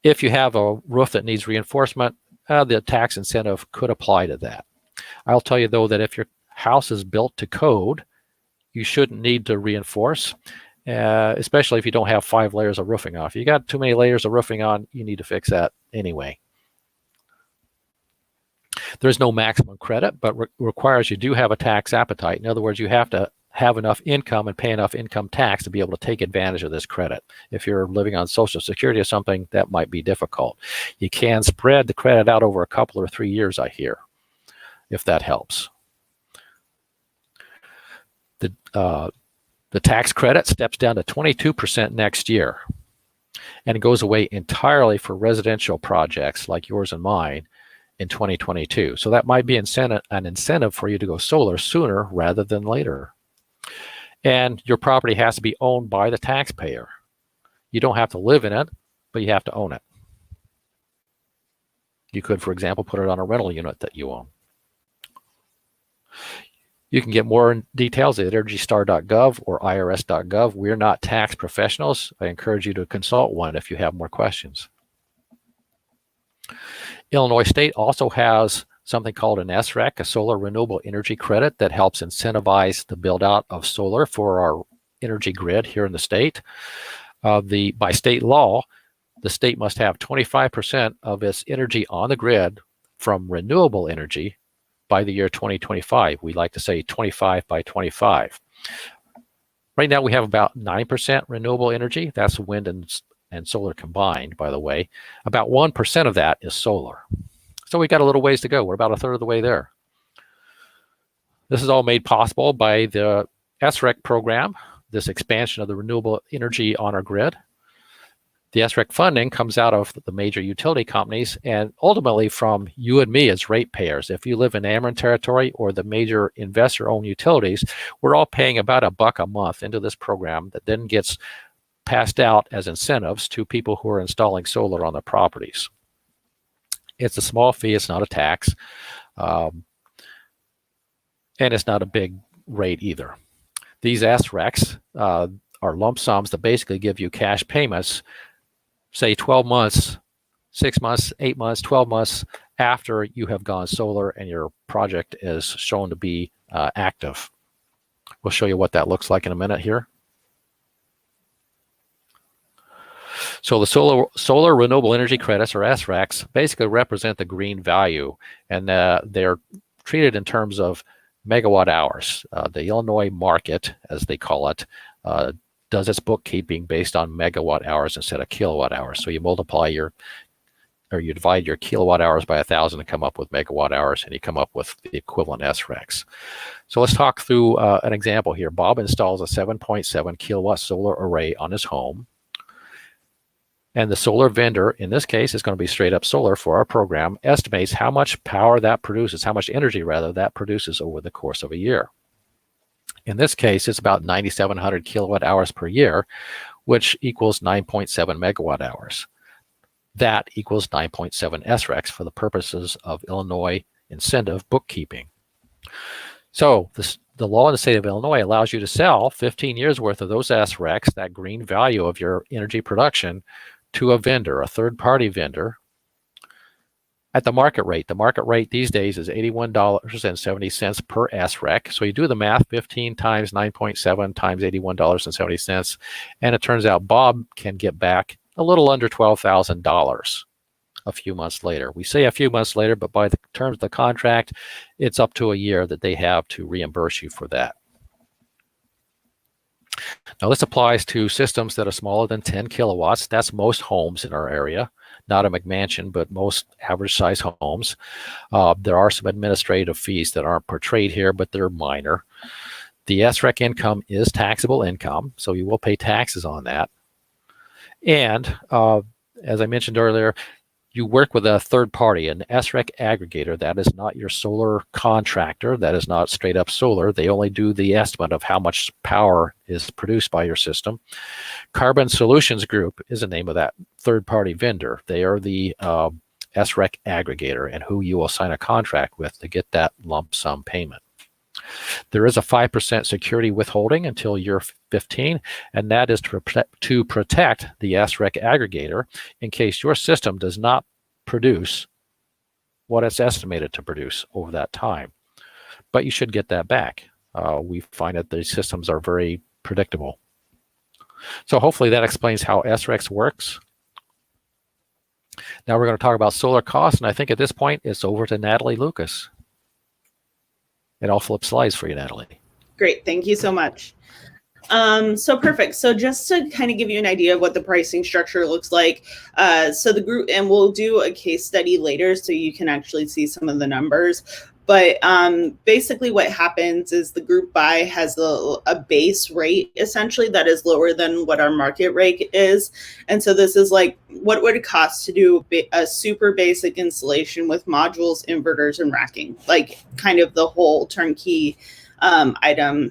If you have a roof that needs reinforcement, the tax incentive could apply to that. I'll tell you, though, that if your house is built to code, you shouldn't need to reinforce, especially if you don't have 5 layers of roofing on. If you got too many layers of roofing on, you need to fix that anyway. There's no maximum credit, but requires you do have a tax appetite. In other words, you have to have enough income and pay enough income tax to be able to take advantage of this credit. If you're living on Social Security or something, that might be difficult. You can spread the credit out over a couple or 3 years, I hear, if that helps. The tax credit steps down to 22% next year, and it goes away entirely for residential projects like yours and mine in 2022. So that might be an incentive for you to go solar sooner rather than later. And your property has to be owned by the taxpayer. You don't have to live in it, but you have to own it. You could, for example, put it on a rental unit that you own. You can get more details at energystar.gov or irs.gov. We're not tax professionals. I encourage you to consult one if you have more questions. Illinois State also has something called an SREC, a solar renewable energy credit, that helps incentivize the build out of solar for our energy grid here in the state. by state law, the state must have 25% of its energy on the grid from renewable energy by the year 2025. We like to say 25 by 25. Right now we have about 9% renewable energy. That's wind and solar combined, by the way. About 1% of that is solar. So we've got a little ways to go. We're about a third of the way there. This is all made possible by the SREC program, this expansion of the renewable energy on our grid. The SREC funding comes out of the major utility companies and ultimately from you and me as ratepayers. If you live in Ameren territory or the major investor-owned utilities, we're all paying about $1 a month into this program that then gets passed out as incentives to people who are installing solar on their properties. It's a small fee, it's not a tax, and it's not a big rate either. These SRECs are lump sums that basically give you cash payments, say 12 months, 6 months, 8 months, 12 months after you have gone solar and your project is shown to be active. We'll show you what that looks like in a minute here. So the solar renewable energy credits, or SRECs, basically represent the green value, and they're treated in terms of megawatt hours. The Illinois market, as they call it, does its bookkeeping based on megawatt hours instead of kilowatt hours. So you multiply you divide your kilowatt hours by 1,000 to come up with megawatt hours, and you come up with the equivalent SRECs. So let's talk through an example here. Bob installs a 7.7 kilowatt solar array on his home. And the solar vendor, in this case, is going to be Straight Up Solar for our program, estimates how much power that produces, how much energy rather that produces over the course of a year. In this case, it's about 9,700 kilowatt hours per year, which equals 9.7 megawatt hours. That equals 9.7 SRECs for the purposes of Illinois incentive bookkeeping. So the law in the state of Illinois allows you to sell 15 years worth of those SRECs, that green value of your energy production, to a vendor, a third-party vendor, at the market rate. The market rate these days is $81.70 per SREC. So you do the math, 15 times 9.7 times $81.70, and it turns out Bob can get back a little under $12,000 a few months later. We say a few months later, but by the terms of the contract, it's up to a year that they have to reimburse you for that. Now this applies to systems that are smaller than 10 kilowatts. That's most homes in our area, not a McMansion, but most average size homes. There are some administrative fees that aren't portrayed here, but they're minor. The SREC income is taxable income, so you will pay taxes on that. And as I mentioned earlier, you work with a third party, an SREC aggregator. That is not your solar contractor. That is not Straight Up Solar. They only do the estimate of how much power is produced by your system. Carbon Solutions Group is the name of that third party vendor. They are the SREC aggregator and who you will sign a contract with to get that lump sum payment. There is a 5% security withholding until year 15, and that is to protect the SREC aggregator in case your system does not produce what it's estimated to produce over that time. But you should get that back. We find that these systems are very predictable. So hopefully that explains how SRECs works. Now we're going to talk about solar costs, and I think at this point it's over to Natalie Lucas. And I'll flip slides for you, Natalie. Great, thank you so much. So perfect. So just to kind of give you an idea of what the pricing structure looks like. So the group, and we'll do a case study later so you can actually see some of the numbers. But basically what happens is the group buy has a base rate essentially that is lower than what our market rate is. And so this is like what would it cost to do a super basic installation with modules, inverters, and racking, like kind of the whole turnkey item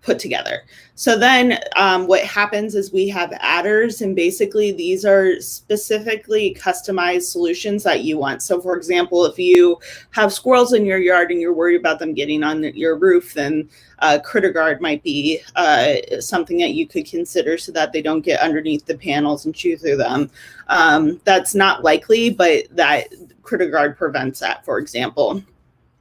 put together. So then what happens is we have adders, and basically these are specifically customized solutions that you want. So for example, if you have squirrels in your yard and you're worried about them getting on your roof, then Critter Guard might be something that you could consider so that they don't get underneath the panels and chew through them. That's not likely, but that Critter Guard prevents that, for example.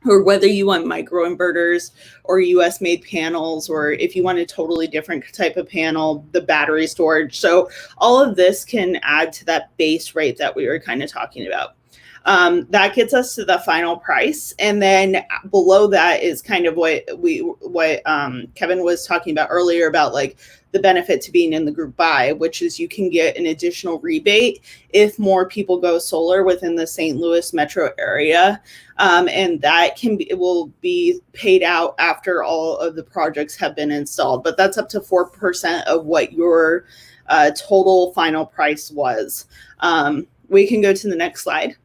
or whether you want microinverters or US made panels, or if you want a totally different type of panel, the battery storage. So all of this can add to that base rate that we were kind of talking about. That gets us to the final price. And then below that is kind of what Kevin was talking about earlier about like the benefit to being in the group buy, which is you can get an additional rebate if more people go solar within the St. Louis metro area. And that will be paid out after all of the projects have been installed. But that's up to 4% of what your total final price was. We can go to the next slide.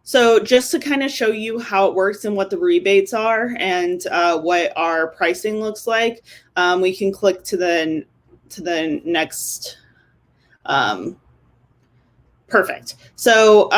So just to kind of show you how it works and what the rebates are and what our pricing looks like, we can click to the next. Perfect. So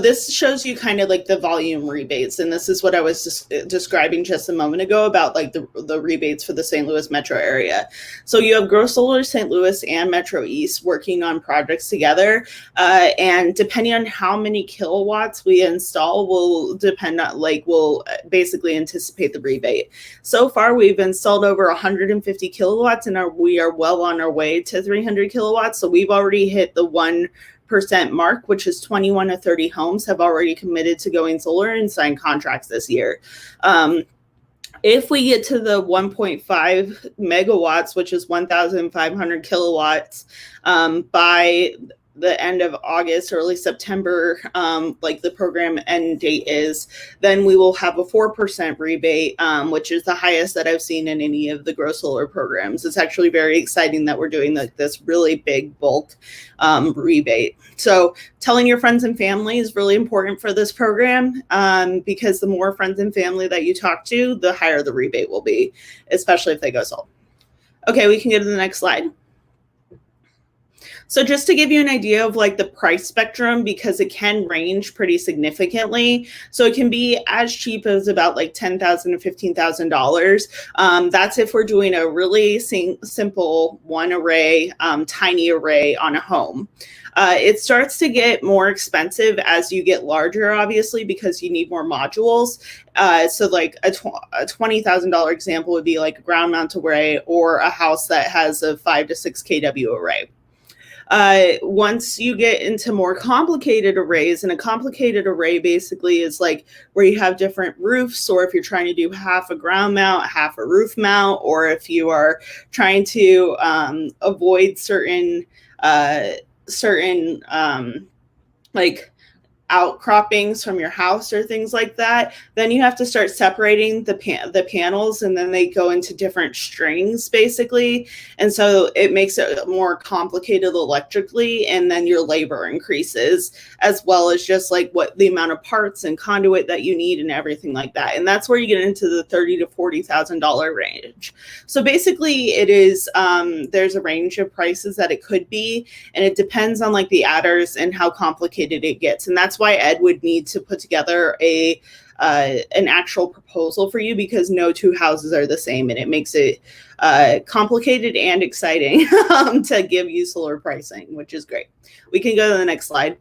this shows you kind of like the volume rebates, and this is what I was just describing just a moment ago about like the rebates for the St. Louis metro area. So you have Grow Solar St. Louis and Metro East working on projects together, and depending on how many kilowatts we install will depend on we'll basically anticipate the rebate. So far, we've installed over 150 kilowatts, and we are well on our way to 300 kilowatts. So we've already hit the 1% mark, which is 21 to 30 homes have already committed to going solar and signed contracts this year. If we get to the 1.5 megawatts, which is 1,500 kilowatts, by the end of August, early September, like the program end date is, then we will have a 4% rebate, which is the highest that I've seen in any of the Grow Solar programs. It's actually very exciting that we're doing this really big bulk rebate. So telling your friends and family is really important for this program, because the more friends and family that you talk to, the higher the rebate will be, especially if they go solar. Okay, we can go to the next slide. So just to give you an idea of like the price spectrum, because it can range pretty significantly. So it can be as cheap as about like $10,000 to $15,000. That's if we're doing a really simple one array, tiny array on a home. It starts to get more expensive as you get larger, obviously, because you need more modules. So like a $20,000 example would be like a ground mount array or a house that has a 5 to 6 kW array. Once you get into more complicated arrays, and a complicated array basically is like where you have different roofs, or if you're trying to do half a ground mount, half a roof mount, or if you are trying to avoid certain like outcroppings from your house or things like that, then you have to start separating the panels, and then they go into different strings basically, and so it makes it more complicated electrically, and then your labor increases, as well as just like what the amount of parts and conduit that you need and everything like that. And that's where you get into the $30,000 to $40,000 range. So basically it is there's a range of prices that it could be, and it depends on like the adders and how complicated it gets. And that's why Ed would need to put together an actual proposal for you, because no two houses are the same, and it makes it complicated and exciting to give you solar pricing, which is great. We can go to the next slide.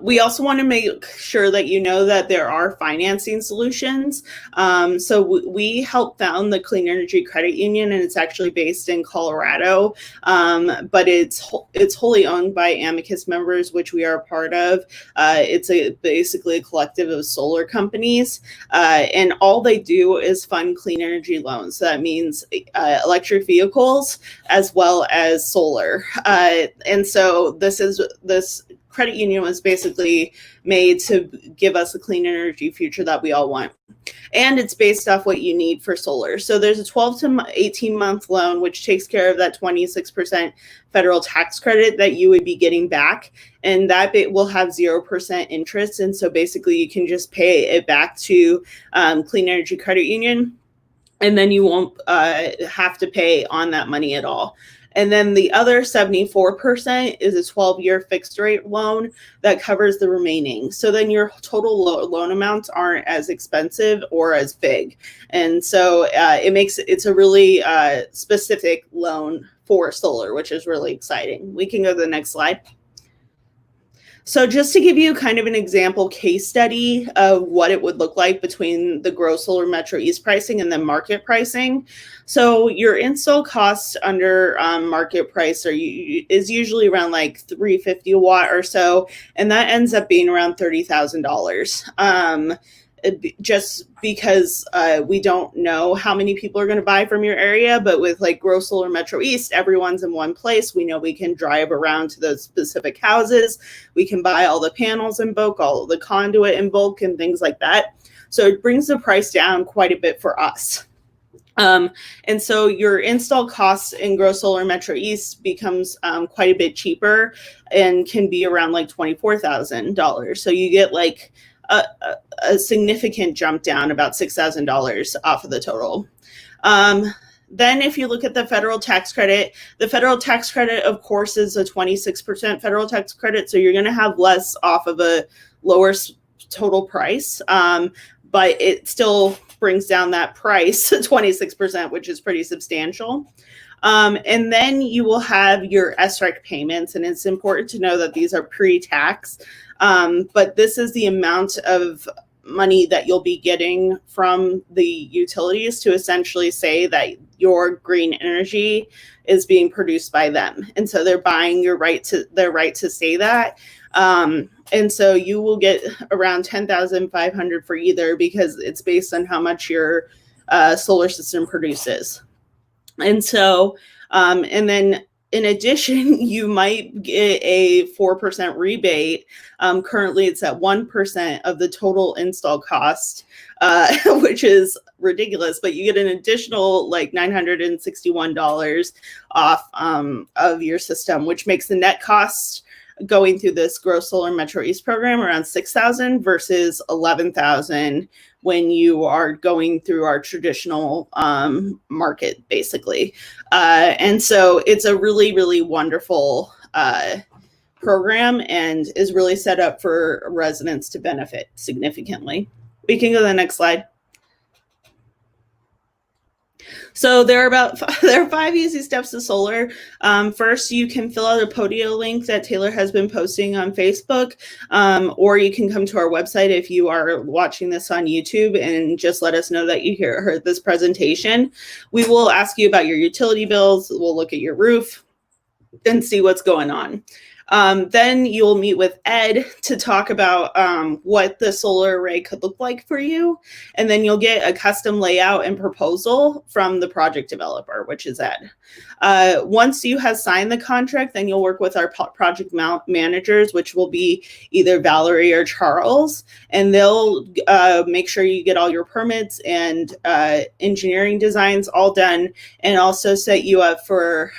We also want to make sure that you know that there are financing solutions. So we helped found the Clean Energy Credit Union, and it's actually based in Colorado, but it's wholly owned by Amicus members, which we are a part of. It's basically a collective of solar companies, and all they do is fund clean energy loans. So that means electric vehicles as well as solar. And so this credit union was basically made to give us a clean energy future that we all want. And it's based off what you need for solar. So there's a 12 to 18 month loan, which takes care of that 26% federal tax credit that you would be getting back. And that will have 0% interest. And so basically you can just pay it back to Clean Energy Credit Union, and then you won't have to pay on that money at all. And then the other 74% is a 12-year fixed rate loan that covers the remaining. So then your total loan amounts aren't as expensive or as big. And so it's a really specific loan for solar, which is really exciting. We can go to the next slide. So just to give you kind of an example case study of what it would look like between the gross solar Metro East pricing and then market pricing. So your install cost under market price is usually around like $350 a watt or so, and that ends up being around $30,000. Just because we don't know how many people are going to buy from your area, but with like gross solar Metro East, everyone's in one place. We know we can drive around to those specific houses. We can buy all the panels in bulk, all of the conduit in bulk, and things like that. So it brings the price down quite a bit for us. And so your install costs in gross solar Metro East becomes quite a bit cheaper and can be around like $24,000. So you get like a significant jump down, about $6,000 off of the total. Then if you look at the federal tax credit, of course, is a 26% federal tax credit. So you're going to have less off of a lower total price, but it still brings down that price to 26%, which is pretty substantial. And then you will have your SREC payments, and it's important to know that these are pre-tax. But this is the amount of money that you'll be getting from the utilities to essentially say that your green energy is being produced by them. And so they're buying their right to say that. And so you will get around $10,500 for either, because it's based on how much your solar system produces. And so, and then in addition, you might get a 4% rebate. Currently, it's at 1% of the total install cost, which is ridiculous. But you get an additional like $961 off of your system, which makes the net cost going through this gross solar Metro East program around $6,000 versus $11,000 when you are going through our traditional market, basically. And so it's a really, really wonderful program and is really set up for residents to benefit significantly. We can go to the next slide. So there are 5 easy steps to solar. First, you can fill out a Podio link that Taylor has been posting on Facebook, or you can come to our website if you are watching this on YouTube and just let us know that you heard this presentation. We will ask you about your utility bills. We'll look at your roof and see what's going on. Then you'll meet with Ed to talk about what the solar array could look like for you. And then you'll get a custom layout and proposal from the project developer, which is Ed. Once you have signed the contract, then you'll work with our project managers, which will be either Valerie or Charles, and they'll make sure you get all your permits and engineering designs all done, and also set you up for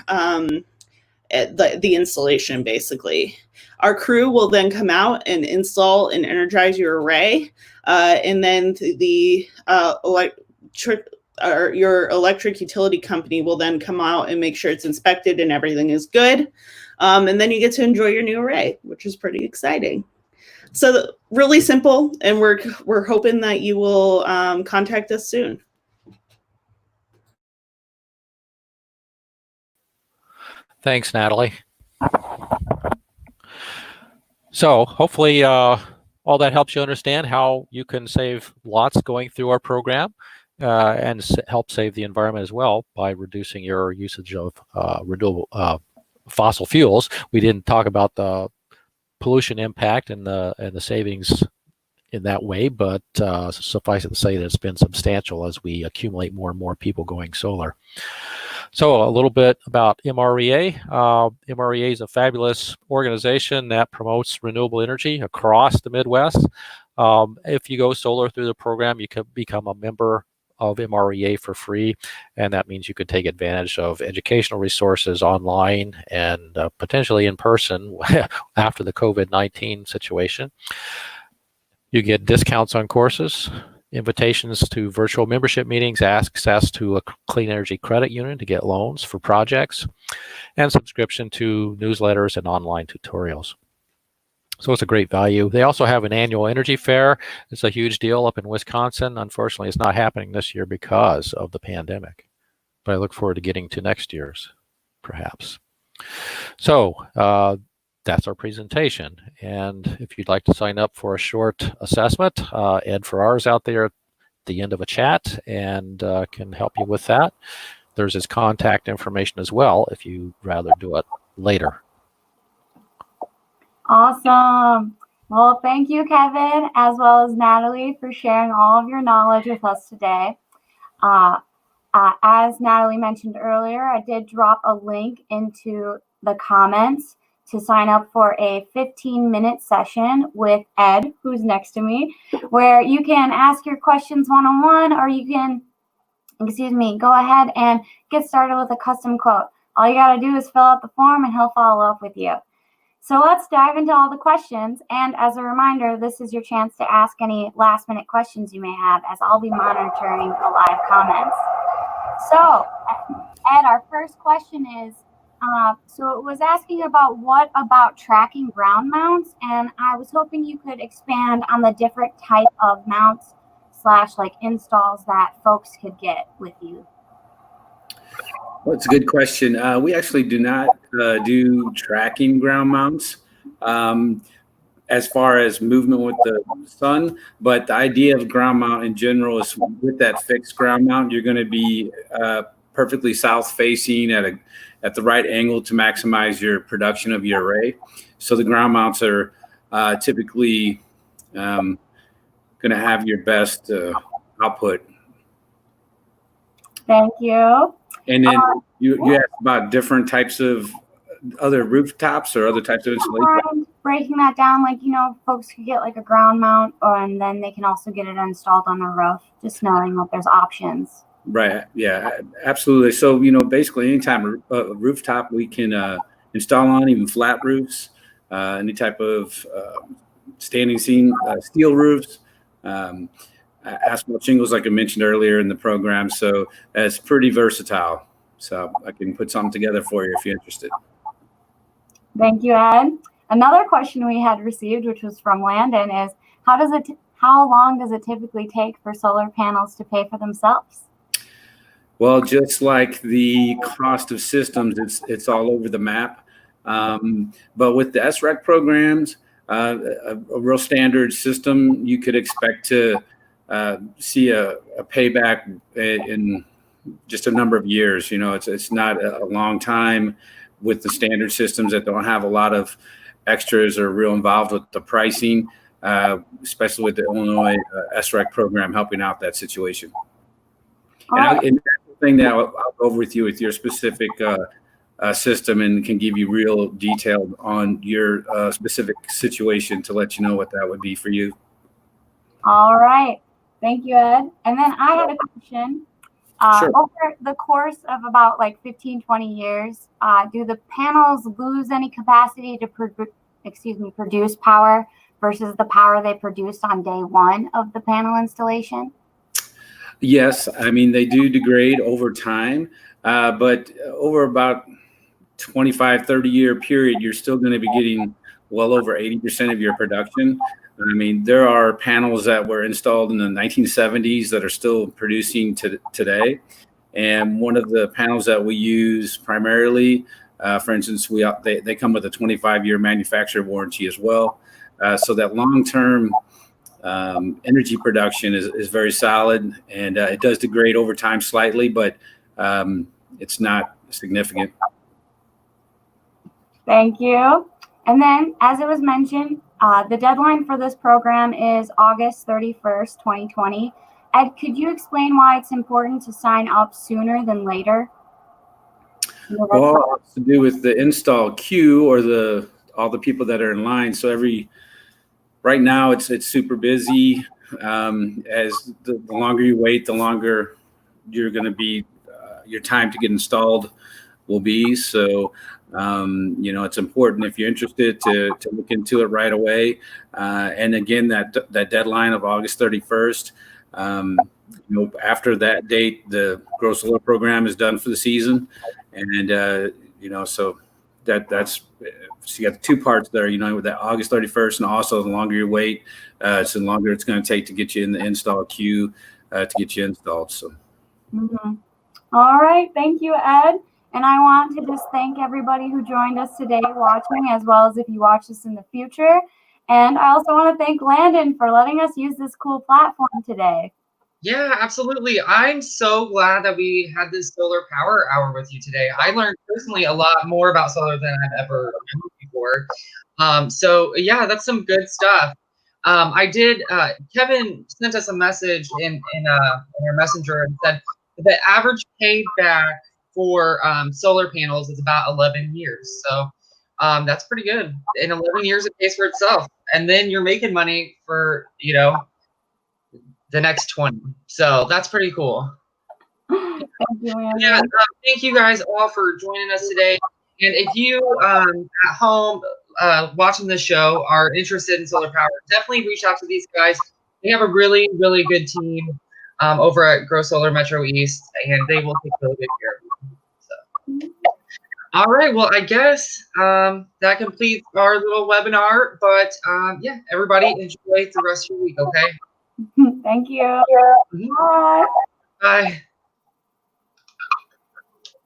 the installation, basically. Our crew will then come out and install and energize your array, and then your electric utility company will then come out and make sure it's inspected and everything is good, and then you get to enjoy your new array, which is pretty exciting. So really simple, and we're hoping that you will contact us soon. Thanks, Natalie. So hopefully all that helps you understand how you can save lots going through our program and help save the environment as well by reducing your usage of renewable fossil fuels. We didn't talk about the pollution impact and the savings in that way, but suffice it to say that it's been substantial as we accumulate more and more people going solar. So a little bit about MREA. MREA is a fabulous organization that promotes renewable energy across the Midwest. If you go solar through the program, you can become a member of MREA for free, and that means you could take advantage of educational resources online and potentially in person after the COVID-19 situation. You get discounts on courses, invitations to virtual membership meetings, access to a clean energy credit union to get loans for projects, and subscription to newsletters and online tutorials. So it's a great value. They also have an annual energy fair. It's a huge deal up in Wisconsin. Unfortunately, it's not happening this year because of the pandemic, but I look forward to getting to next year's, perhaps. So that's our presentation. And if you'd like to sign up for a short assessment, Ed Farrar's out there at the end of a chat and can help you with that. There's his contact information as well if you'd rather do it later. Awesome. Well, thank you, Kevin, as well as Natalie, for sharing all of your knowledge with us today. As Natalie mentioned earlier, I did drop a link into the comments to sign up for a 15-minute session with Ed, who's next to me, where you can ask your questions one-on-one, or you can, go ahead and get started with a custom quote. All you got to do is fill out the form and he'll follow up with you. So let's dive into all the questions. And as a reminder, this is your chance to ask any last-minute questions you may have, as I'll be monitoring the live comments. So, Ed, our first question is, so it was asking about what about tracking ground mounts, and I was hoping you could expand on the different type of mounts / like installs that folks could get with you. Well, it's a good question. We actually do not do tracking ground mounts as far as movement with the sun, but the idea of ground mount in general is with that fixed ground mount, you're going to be perfectly south facing at the right angle to maximize your production of your array. So the ground mounts are typically going to have your best output. Thank you. And then you asked about different types of other rooftops or other types of installation. Breaking that down, folks could get like a ground mount, and then they can also get it installed on the roof, just knowing that there's options. Right. Yeah, absolutely. So, basically anytime a rooftop we can install on, even flat roofs, any type of standing seam, steel roofs, asphalt shingles, like I mentioned earlier in the program. So it's pretty versatile. So I can put something together for you if you're interested. Thank you, Ed. Another question we had received, which was from Landon, is how long does it typically take for solar panels to pay for themselves? Well, just like the cost of systems, it's all over the map. But with the SREC programs, a real standard system, you could expect to see a payback in just a number of years. It's not a long time with the standard systems that don't have a lot of extras or real involved with the pricing, especially with the Illinois SREC program helping out that situation. And that's the thing that I'll go over with you with your specific system and can give you real detail on your specific situation to let you know what that would be for you. All right. Thank you, Ed. And then I had a question. Sure. Over the course of about 15, 20 years, do the panels lose any capacity to produce power versus the power they produced on day one of the panel installation? Yes, I mean, they do degrade over time, but over about 25, 30-year period, you're still going to be getting well over 80% of your production. I mean, there are panels that were installed in the 1970s that are still producing today. And one of the panels that we use primarily, for instance, they come with a 25-year manufacturer warranty as well. So that long-term energy production is very solid, and it does degrade over time slightly, but it's not significant. Thank you. And then, as it was mentioned, the deadline for this program is August 31st, 2020. Ed, could you explain why it's important to sign up sooner than later? Well, it's to do with the install queue or all the people that are in line. So right now it's super busy. As the longer you wait, the longer you're going to be, your time to get installed will be. So, it's important if you're interested to look into it right away. And again, that deadline of August 31st, after that date, the Grow Solar program is done for the season. And, so that's, so you got the two parts there, with that August 31st, and also the longer you wait, so the longer it's going to take to get you in the install queue to get you installed. So. Mm-hmm. All right. Thank you, Ed. And I want to just thank everybody who joined us today watching, as well as if you watch this in the future. And I also want to thank Landon for letting us use this cool platform today. Yeah, absolutely. I'm so glad that we had this solar power hour with you today. I learned personally a lot more about solar than I've ever known before. So yeah, that's some good stuff. Kevin sent us a message in our messenger and said the average payback for solar panels is about 11 years. So that's pretty good. In 11 years, it pays for itself. And then you're making money for, the next 20. So that's pretty cool. Thank you, Landon. Yeah, thank you guys all for joining us today. And if you at home watching the show are interested in solar power, definitely reach out to these guys. They have a really, really good team over at Grow Solar Metro East, and they will take really good care of you. So, all right. Well, I guess that completes our little webinar. But yeah, everybody enjoy the rest of your week. Okay. Thank you. Mhm. Bye. Bye.